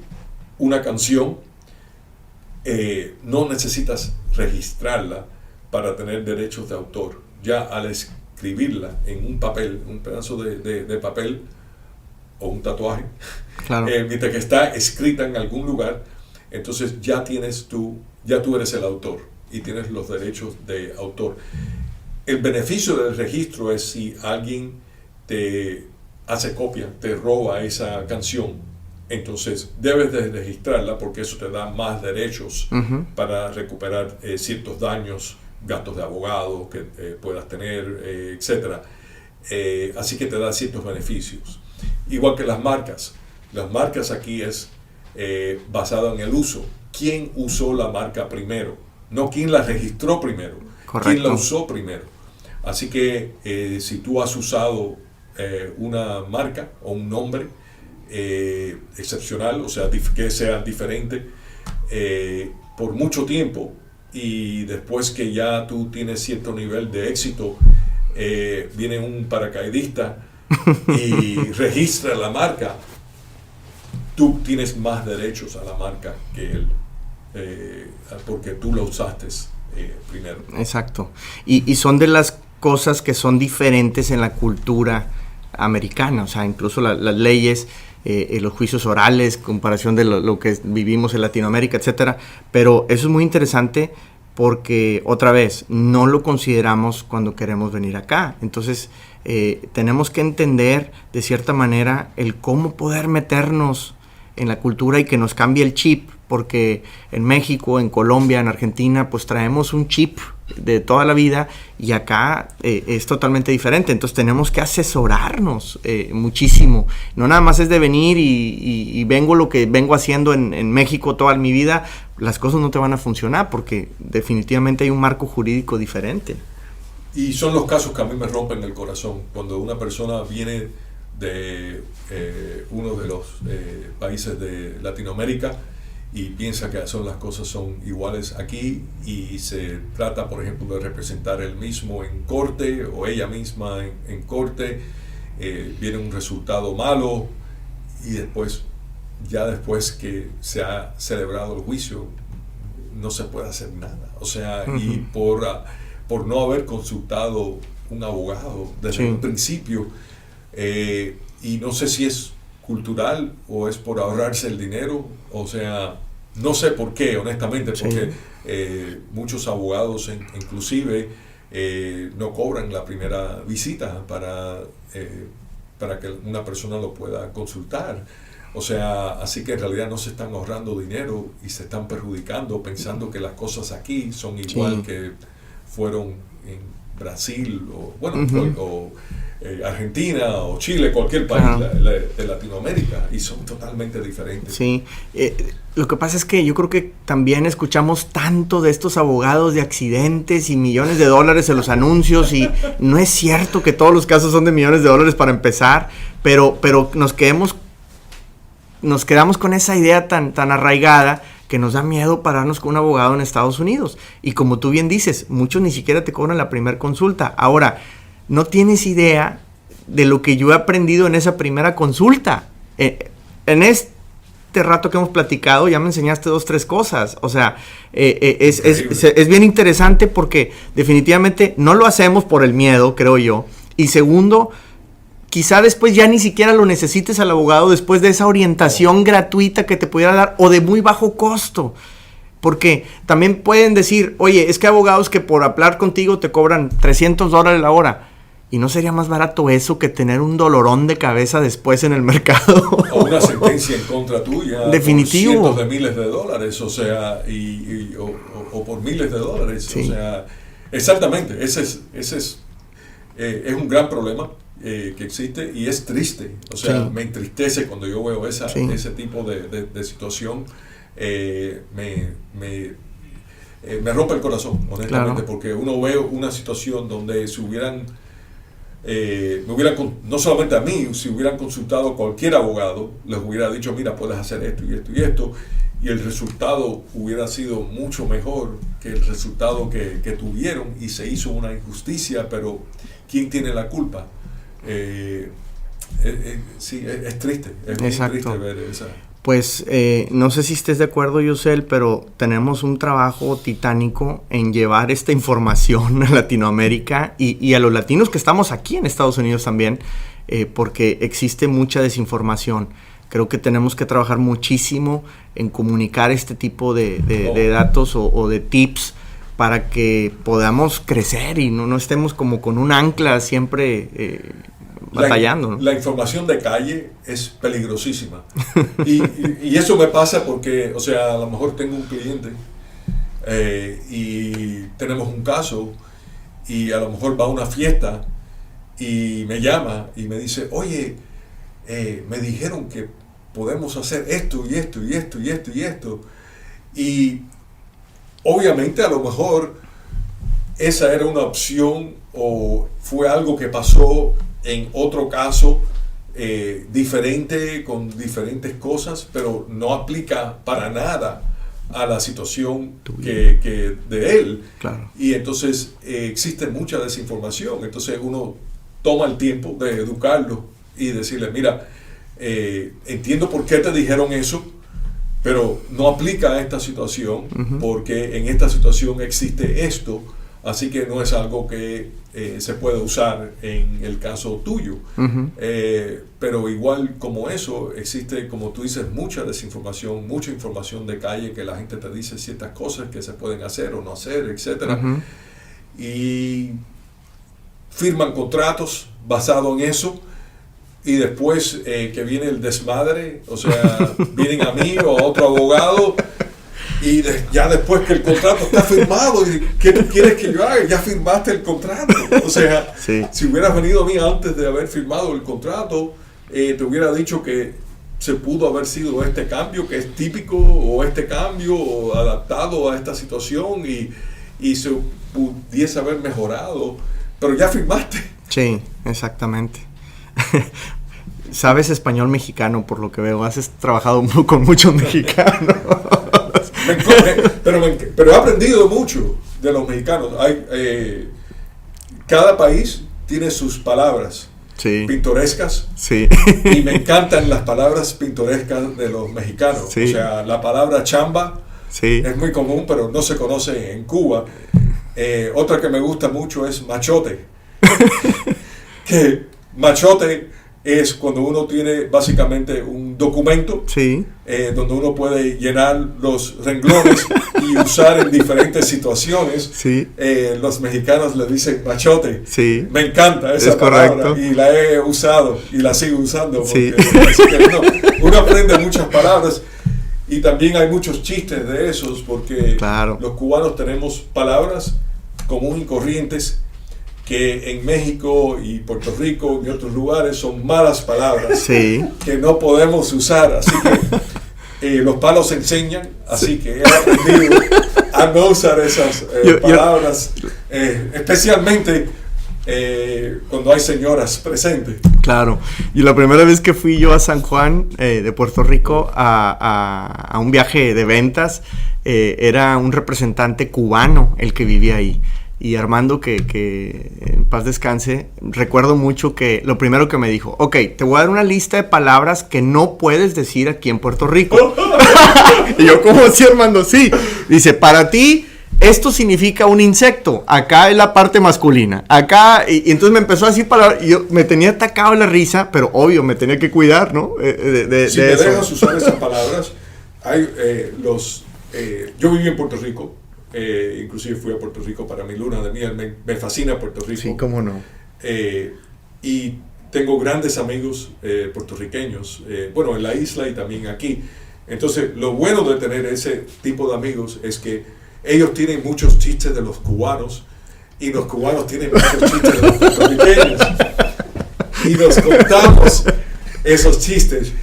una canción, no necesitas registrarla para tener derechos de autor. Ya al escribirla en un papel, un pedazo de papel o un tatuaje, claro, mientras que está escrita en algún lugar, entonces ya tú eres el autor y tienes los derechos de autor. El beneficio del registro es si alguien te hace copia, te roba esa canción, entonces debes de registrarla porque eso te da más derechos para recuperar ciertos daños, gastos de abogado que puedas tener, etc. Así que te da ciertos beneficios. Igual que las marcas. Las marcas aquí es basado en el uso. ¿Quién usó la marca primero? No quién la registró primero. Correcto. ¿Quién la usó primero? Así que si tú has usado una marca o un nombre excepcional, o sea, que sea diferente por mucho tiempo, y después que ya tú tienes cierto nivel de éxito, viene un paracaidista y registra la marca, tú tienes más derechos a la marca que él, porque tú la usaste primero. Exacto. Y son de las cosas que son diferentes en la cultura americana, o sea, incluso las leyes, los juicios orales, comparación de lo que vivimos en Latinoamérica, etcétera. Pero eso es muy interesante porque, otra vez, no lo consideramos cuando queremos venir acá. Entonces, tenemos que entender, de cierta manera, el cómo poder meternos en la cultura y que nos cambie el chip, porque en México, en Colombia, en Argentina, pues traemos un chip de toda la vida y acá es totalmente diferente. Entonces tenemos que asesorarnos muchísimo. No nada más es de venir y vengo lo que vengo haciendo en México toda mi vida. Las cosas no te van a funcionar porque definitivamente hay un marco jurídico diferente. Y son los casos que a mí me rompen el corazón. Cuando una persona viene de uno de los países de Latinoamérica y piensa que las cosas son iguales aquí y se trata, por ejemplo, de representar él mismo en corte o ella misma en corte, viene un resultado malo y después, ya después que se ha celebrado el juicio, no se puede hacer nada. O sea, y por no haber consultado un abogado desde el principio, y no sé si es cultural o es por ahorrarse el dinero, o sea, no sé por qué, honestamente, porque muchos abogados inclusive no cobran la primera visita para que una persona lo pueda consultar. O sea, así que en realidad no se están ahorrando dinero y se están perjudicando pensando que las cosas aquí son igual que fueron en Brasil o Argentina o Chile, cualquier país de Latinoamérica, y son totalmente diferentes. Sí, lo que pasa es que yo creo que también escuchamos tanto de estos abogados de accidentes y millones de dólares en los anuncios, y no es cierto que todos los casos son de millones de dólares para empezar, pero nos quedamos con esa idea tan arraigada que nos da miedo pararnos con un abogado en Estados Unidos. Y como tú bien dices, muchos ni siquiera te cobran la primera consulta. Ahora, no tienes idea de lo que yo he aprendido en esa primera consulta. En este rato que hemos platicado ya me enseñaste 2, 3 cosas. O sea, es bien interesante porque definitivamente no lo hacemos por el miedo, creo yo. Y segundo, quizá después ya ni siquiera lo necesites al abogado después de esa orientación gratuita que te pudiera dar o de muy bajo costo. Porque también pueden decir, oye, es que hay abogados que por hablar contigo te cobran $300 la hora. ¿Y no sería más barato eso que tener un dolorón de cabeza después en el mercado? O una sentencia en contra tuya. Definitivo. Por cientos de miles de dólares, o sea, o por miles de dólares. Sí. O sea, exactamente, ese es un gran problema que existe y es triste. O sea, me entristece cuando yo veo ese tipo de situación. Me rompe el corazón, honestamente, porque uno ve una situación donde si no solamente a mí, si hubieran consultado a cualquier abogado, les hubiera dicho, mira, puedes hacer esto y esto y esto, y el resultado hubiera sido mucho mejor que el resultado que tuvieron, y se hizo una injusticia, pero ¿quién tiene la culpa? Sí, es triste, es muy triste ver esa. Pues no sé si estés de acuerdo, Yosel, pero tenemos un trabajo titánico en llevar esta información a Latinoamérica y a los latinos que estamos aquí en Estados Unidos también, porque existe mucha desinformación. Creo que tenemos que trabajar muchísimo en comunicar este tipo de datos o de tips para que podamos crecer y no estemos como con un ancla siempre batallando, ¿no? La información de calle es peligrosísima. y eso me pasa porque, o sea, a lo mejor tengo un cliente y tenemos un caso y a lo mejor va a una fiesta y me llama y me dice, oye, me dijeron que podemos hacer esto y esto y esto y esto y esto. Y obviamente a lo mejor esa era una opción o fue algo que pasó en otro caso diferente, con diferentes cosas, pero no aplica para nada a la situación que de él. Claro. Y entonces existe mucha desinformación. Entonces uno toma el tiempo de educarlo y decirle, mira, entiendo por qué te dijeron eso, pero no aplica a esta situación, porque en esta situación existe esto. Así que no es algo que se puede usar en el caso tuyo. Pero igual como eso, existe, como tú dices, mucha desinformación, mucha información de calle que la gente te dice ciertas cosas que se pueden hacer o no hacer, etc. Y firman contratos basados en eso. Y después que viene el desmadre, o sea, vienen a mí o a otro abogado. Y ya después que el contrato está firmado, y ¿qué tú quieres que yo haga? Ya firmaste el contrato. O sea, si hubieras venido a mí antes de haber firmado el contrato, te hubiera dicho que se pudo haber sido este cambio, que es típico, o este cambio, o adaptado a esta situación, y se pudiese haber mejorado. Pero ya firmaste. Sí, exactamente. Sabes español mexicano, por lo que veo. Has trabajado con muchos mexicanos. Pero he aprendido mucho de los mexicanos. Cada país tiene sus palabras pintorescas. Sí. Y me encantan las palabras pintorescas de los mexicanos. Sí. O sea, la palabra chamba es muy común, pero no se conoce en Cuba. Otra que me gusta mucho es machote. Que machote es cuando uno tiene básicamente un documento donde uno puede llenar los renglones y usar en diferentes situaciones. Los mexicanos le dicen machote. Me encanta esa palabra y la he usado y la sigo usando porque así que uno aprende muchas palabras y también hay muchos chistes de esos porque los cubanos tenemos palabras comunes y corrientes que en México y Puerto Rico y otros lugares son malas palabras que no podemos usar, así que los palos enseñan, así que he aprendido a no usar esas palabras, especialmente cuando hay señoras presentes. Claro, y la primera vez que fui yo a San Juan de Puerto Rico a un viaje de ventas, era un representante cubano el que vivía ahí. Y Armando, que en paz descanse, recuerdo mucho que lo primero que me dijo, ok, te voy a dar una lista de palabras que no puedes decir aquí en Puerto Rico. Y yo, ¿cómo así, Armando? Sí. Dice, para ti, esto significa un insecto. Acá es la parte masculina. Acá, y entonces me empezó a decir palabras, y yo me tenía atacado la risa, pero obvio, me tenía que cuidar, ¿no? Si te dejas usar esas palabras, hay yo viví en Puerto Rico. Inclusive fui a Puerto Rico para mi luna de miel, me fascina Puerto Rico. Sí, cómo no. Y tengo grandes amigos puertorriqueños, bueno, en la isla y también aquí. Entonces, lo bueno de tener ese tipo de amigos es que ellos tienen muchos chistes de los cubanos y los cubanos tienen muchos chistes de los puertorriqueños. Y nos contamos esos chistes.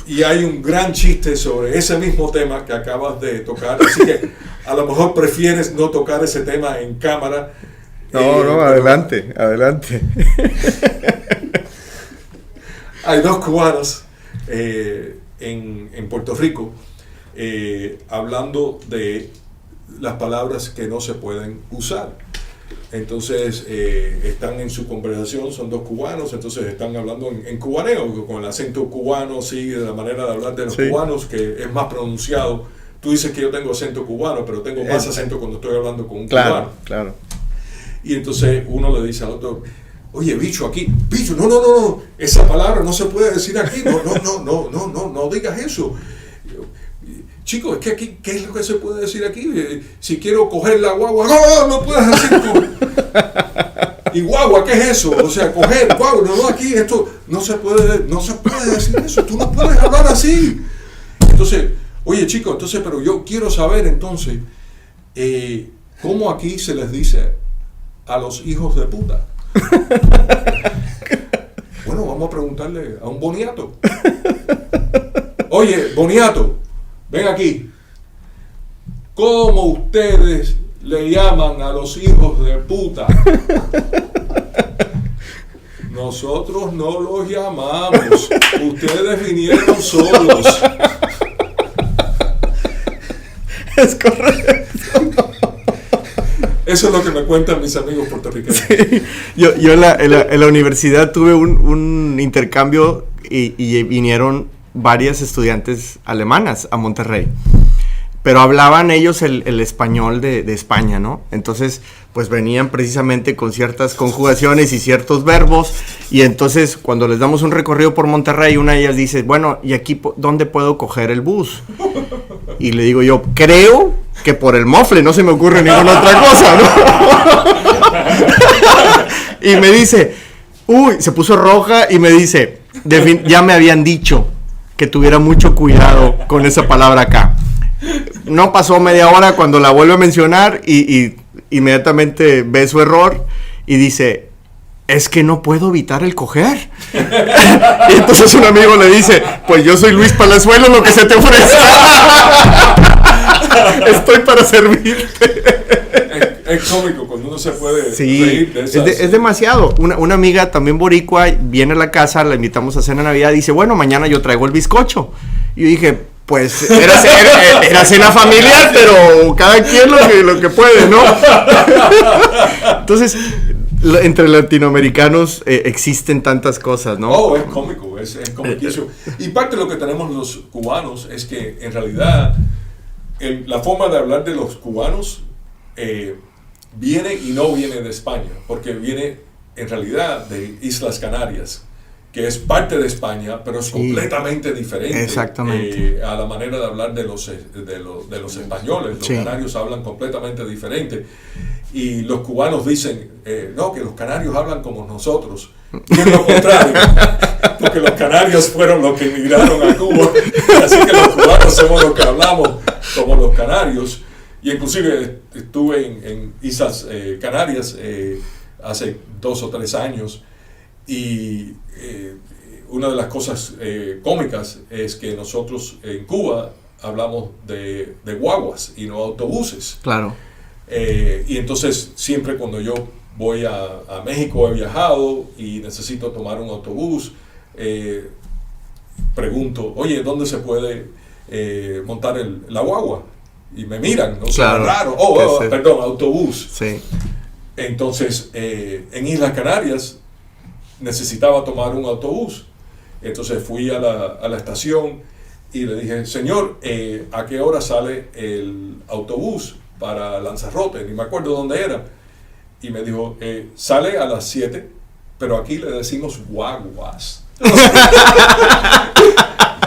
Y hay un gran chiste sobre ese mismo tema que acabas de tocar, así que a lo mejor prefieres no tocar ese tema en cámara. No, adelante. Hay dos cubanos en Puerto Rico hablando de las palabras que no se pueden usar. Entonces están en su conversación, son dos cubanos, entonces están hablando en cubaneo, con el acento cubano, de la manera de hablar de los cubanos, que es más pronunciado. Tú dices que yo tengo acento cubano, pero tengo más acento cuando estoy hablando con un cubano. Claro. Y entonces uno le dice al otro, oye, bicho, no, esa palabra no se puede decir aquí, no digas eso. Chico, es que aquí, ¿qué es lo que se puede decir aquí? Si quiero coger la guagua, no puedes decir tú. Y guagua, ¿qué es eso? O sea, coger, guagua, no, aquí esto no se puede decir eso, tú no puedes hablar así. Entonces, oye, chico, pero yo quiero saber entonces, ¿cómo aquí se les dice a los hijos de puta? Bueno, vamos a preguntarle a un boniato. Oye, boniato, ven aquí. ¿Cómo ustedes le llaman a los hijos de puta? Nosotros no los llamamos. Ustedes vinieron solos. Es correcto. Eso es lo que me cuentan mis amigos puertorriqueños. Sí. Yo en la universidad tuve un intercambio y vinieron varias estudiantes alemanas a Monterrey. Pero hablaban ellos el español de España, ¿no? Entonces, pues venían precisamente con ciertas conjugaciones y ciertos verbos. Y entonces, cuando les damos un recorrido por Monterrey, una de ellas dice, bueno, ¿y aquí dónde puedo coger el bus? Y le digo yo, creo que por el mofle, no se me ocurre ninguna otra cosa, ¿no? Y me dice, se puso roja y me dice, ya me habían dicho que tuviera mucho cuidado con esa palabra acá. No pasó media hora cuando la vuelve a mencionar y inmediatamente ve su error y dice, es que no puedo evitar el coger. Y entonces un amigo le dice, pues yo soy Luis Palazuelo, lo que se te ofrezca. Estoy para servirte. Es cómico cuando uno se puede reír de esas. Es demasiado. Una amiga también boricua viene a la casa, la invitamos a cena de Navidad, dice, bueno, mañana yo traigo el bizcocho. Y yo dije, pues era cena familiar, pero cada quien lo que puede, ¿no? Entonces, entre latinoamericanos existen tantas cosas, ¿no? Oh, es cómico, es comiquísimo. Y parte de lo que tenemos los cubanos es que en realidad la forma de hablar de los cubanos viene y no viene de España, porque viene en realidad de Islas Canarias, que es parte de España, pero es completamente diferente. Exactamente. A la manera de hablar de los españoles. Los canarios hablan completamente diferente. Y los cubanos dicen, no, que los canarios hablan como nosotros. Y es lo contrario, porque los canarios fueron los que emigraron a Cuba, así que los cubanos somos los que hablamos como los canarios. Y inclusive estuve en Islas Canarias hace 2 o 3 años, y una de las cosas cómicas es que nosotros en Cuba hablamos de guaguas y no autobuses. Claro. Y entonces siempre cuando yo voy a México, he viajado y necesito tomar un autobús, pregunto, oye, ¿dónde se puede montar la guagua? Y me miran, no sé, claro, raro. Perdón, autobús. Sí. Entonces, en Islas Canarias necesitaba tomar un autobús. Entonces fui a la estación y le dije, señor, ¿a qué hora sale el autobús para Lanzarote? Ni me acuerdo dónde era. Y me dijo, sale a las 7, pero aquí le decimos guaguas.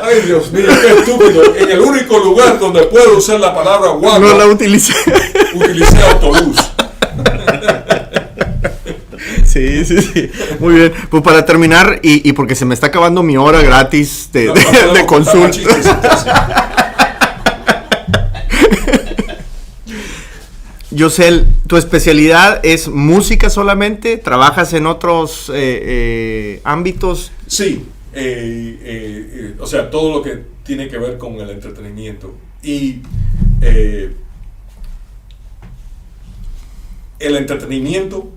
Ay, Dios mío, qué estúpido. En el único lugar donde puedo usar la palabra guagua, no la utilicé. Utilicé autobús. Sí. Muy bien. Pues para terminar, y porque se me está acabando mi hora gratis de consulta. Yosel, ¿tu especialidad es música solamente? ¿Trabajas en otros ámbitos? Sí, o sea, todo lo que tiene que ver con el entretenimiento. Y el entretenimiento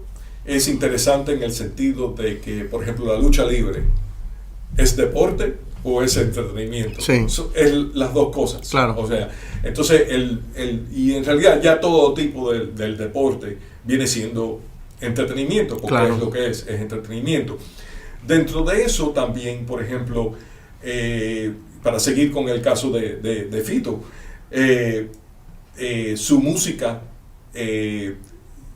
es interesante en el sentido de que, por ejemplo, la lucha libre es deporte o es entretenimiento. Sí. Es las dos cosas. Claro. O sea, entonces, y en realidad ya todo tipo del deporte viene siendo entretenimiento, porque claro, es lo que es entretenimiento. Dentro de eso también, por ejemplo, para seguir con el caso de Fito, su música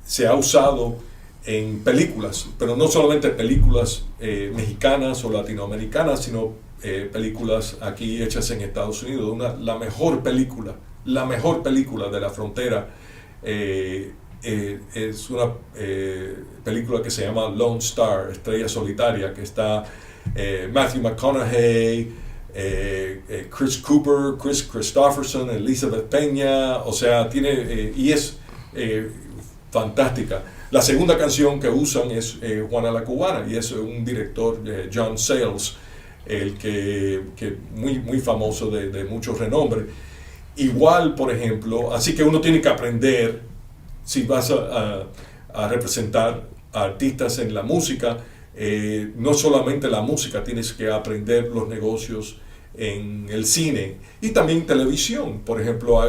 se ha usado en películas, pero no solamente películas mexicanas o latinoamericanas, sino películas aquí hechas en Estados Unidos. La mejor película de la frontera es una película que se llama Lone Star, Estrella Solitaria, que está Matthew McConaughey, Chris Cooper, Chris Christopherson, Elizabeth Peña, o sea, tiene y es fantástica. La segunda canción que usan es Juana la Cubana, y es un director, John Sayles, el que muy famoso de mucho renombre. Igual, por ejemplo, así que uno tiene que aprender, si vas a representar a artistas en la música, no solamente la música, tienes que aprender los negocios en el cine y también televisión. Por ejemplo,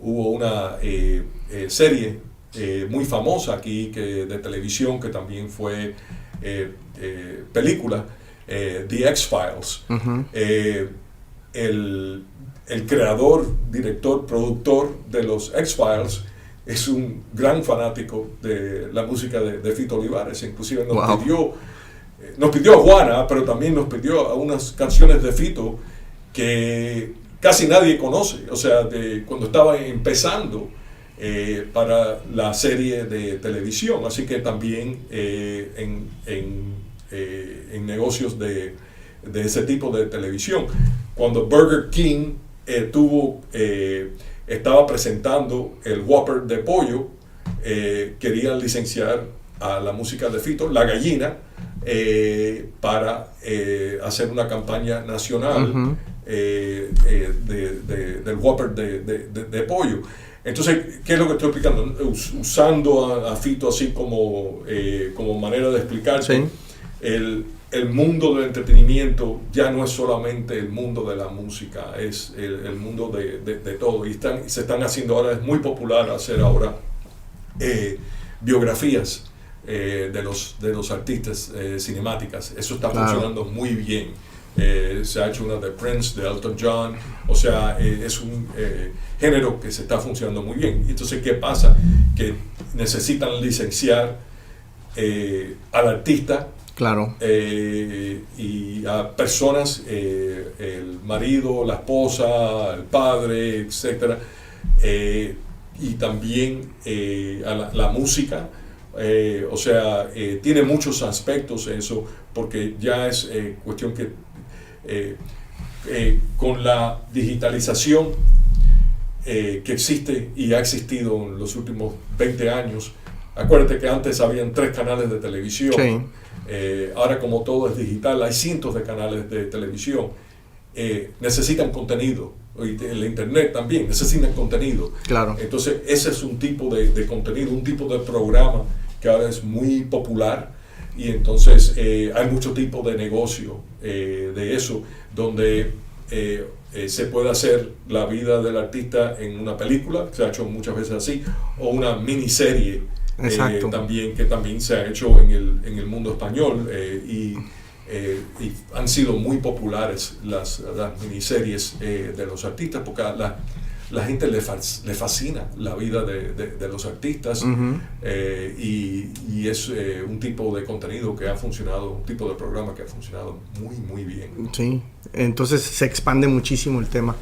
hubo una serie muy famosa aquí de televisión, que también fue película, The X-Files. Uh-huh. El creador, director, productor de los X-Files es un gran fanático de la música de Fito Olivares. Inclusive nos pidió a Juana, pero también nos pidió a unas canciones de Fito que casi nadie conoce, o sea, cuando estaba empezando para la serie de televisión. Así que también en negocios de ese tipo de televisión. Cuando Burger King estaba presentando el Whopper de pollo, querían licenciar a la música de Fito, La Gallina, para hacer una campaña nacional. Uh-huh. Del Whopper de pollo. Entonces, ¿qué es lo que estoy explicando? Usando a Fito así como manera de explicar. Sí. El mundo del entretenimiento ya no es solamente el mundo de la música, es el mundo de todo. Y se están haciendo ahora, es muy popular hacer ahora biografías de los artistas cinemáticas. Eso está Claro. funcionando muy bien. Se ha hecho una de Prince, de Elton John, o sea, es un género que se está funcionando muy bien. Entonces, ¿qué pasa? Que necesitan licenciar al artista, Claro. y a personas, el marido, la esposa, el padre, etcétera, y también a la música. O sea, tiene muchos aspectos eso, porque ya es cuestión que con la digitalización que existe y ha existido en los últimos 20 años, acuérdate que antes habían 3 canales de televisión. Sí. Ahora, como todo es digital, hay cientos de canales de televisión. Necesitan contenido. Y el internet también necesitan contenido. Claro. Entonces, ese es un tipo de contenido, un tipo de programa que ahora es muy popular. Y entonces hay mucho tipo de negocio de eso, donde se puede hacer la vida del artista en una película, se ha hecho muchas veces así, o una miniserie. También, que también se ha hecho en el mundo español, y han sido muy populares las miniseries de los artistas, porque a la gente le fascina la vida de los artistas. Uh-huh. Y es un tipo de contenido que ha funcionado, un tipo de programa que ha funcionado muy, muy bien. Sí, entonces se expande muchísimo el tema.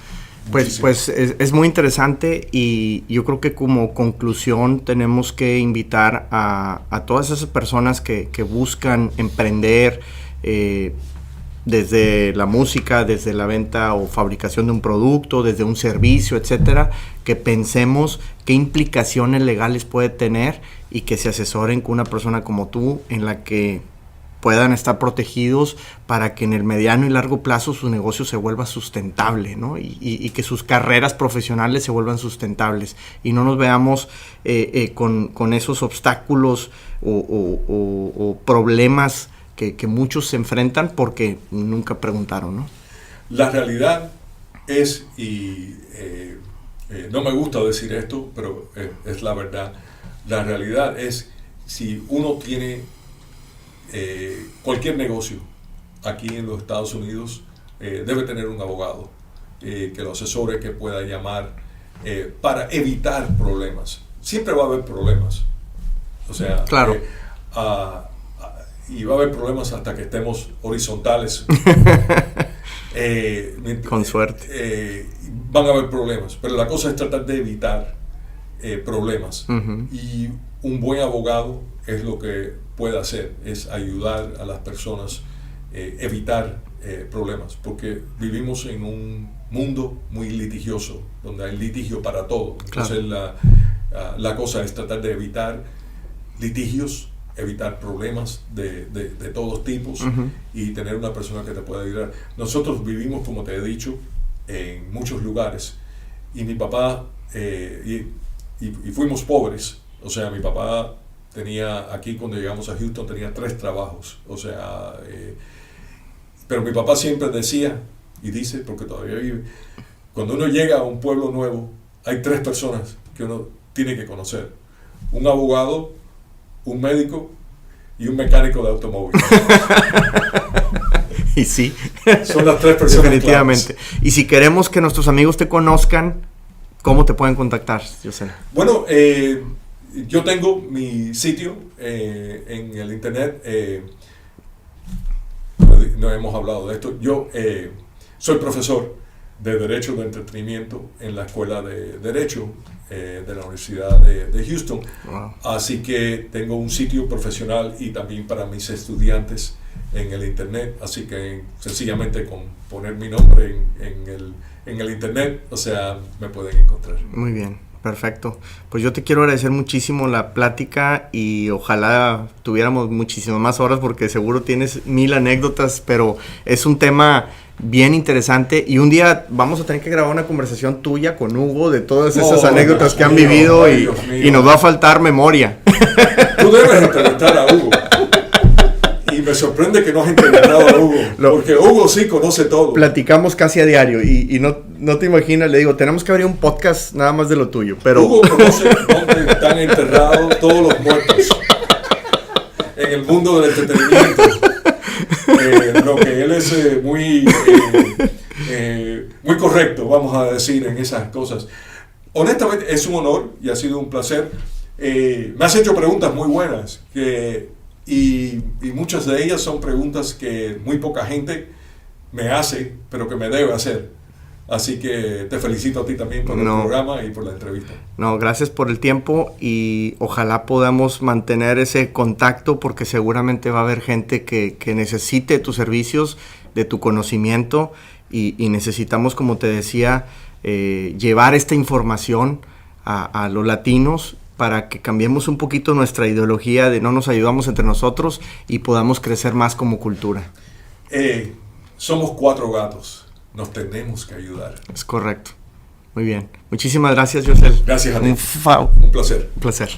Pues es muy interesante, y yo creo que como conclusión tenemos que invitar a todas esas personas que buscan emprender desde la música, desde la venta o fabricación de un producto, desde un servicio, etcétera, que pensemos qué implicaciones legales puede tener y que se asesoren con una persona como tú, en la que puedan estar protegidos para que en el mediano y largo plazo su negocio se vuelva sustentable, ¿no? Y que sus carreras profesionales se vuelvan sustentables y no nos veamos con esos obstáculos o problemas que muchos se enfrentan porque nunca preguntaron, ¿no? La realidad es, y no me gusta decir esto, pero es la verdad, la realidad es, si uno tiene cualquier negocio aquí en los Estados Unidos, debe tener un abogado que lo asesore, que pueda llamar para evitar problemas. Siempre va a haber problemas, o sea, claro. Y va a haber problemas hasta que estemos horizontales. Con suerte. Van a haber problemas, pero la cosa es tratar de evitar problemas. Uh-huh. Y un buen abogado es lo que puede hacer, es ayudar a las personas evitar problemas, porque vivimos en un mundo muy litigioso, donde hay litigio para todo. Entonces la cosa es tratar de evitar litigios, evitar problemas de todos tipos. Uh-huh. Y tener una persona que te pueda ayudar. Nosotros vivimos, como te he dicho, en muchos lugares, y mi papá, y fuimos pobres, o sea, mi papá tenía, aquí cuando llegamos a Houston, tenía 3 trabajos, o sea, pero mi papá siempre decía, y dice, porque todavía vive, cuando uno llega a un pueblo nuevo, hay 3 personas que uno tiene que conocer: un abogado, un médico y un mecánico de automóvil. Y sí, son las 3 personas definitivamente claves. Y si queremos que nuestros amigos te conozcan, ¿cómo te pueden contactar, José? Bueno, yo tengo mi sitio en el internet. No hemos hablado de esto. Yo soy profesor de Derecho de Entretenimiento en la Escuela de Derecho de la Universidad de Houston. Wow. Así que tengo un sitio profesional y también para mis estudiantes en el internet. Así que sencillamente con poner mi nombre en el internet, o sea, me pueden encontrar. Muy bien, perfecto. Pues yo te quiero agradecer muchísimo la plática, y ojalá tuviéramos muchísimas más horas, porque seguro tienes 1000 anécdotas, pero es un tema bien interesante, y un día vamos a tener que grabar una conversación tuya con Hugo de todas esas anécdotas que han vivido, y nos va a faltar memoria. Tú debes entrevistar a Hugo. Y me sorprende que no has entrevistado a Hugo, porque Hugo sí conoce todo. Platicamos casi a diario, y no te imaginas, le digo, tenemos que abrir un podcast nada más de lo tuyo. Pero Hugo conoce dónde están enterrados todos los muertos. en el mundo del entretenimiento. Lo que él es muy correcto, vamos a decir, en esas cosas. Honestamente, es un honor y ha sido un placer. Me has hecho preguntas muy buenas y muchas de ellas son preguntas que muy poca gente me hace, pero que me debe hacer. Así que te felicito a ti también por el programa y por la entrevista. No, gracias por el tiempo y ojalá podamos mantener ese contacto porque seguramente va a haber gente que necesite tus servicios, de tu conocimiento y necesitamos, como te decía, llevar esta información a los latinos para que cambiemos un poquito nuestra ideología de no nos ayudamos entre nosotros y podamos crecer más como cultura. Somos 4 gatos. Nos tenemos que ayudar. Es correcto. Muy bien. Muchísimas gracias, Yosel. Gracias a ti. Un placer. Un placer.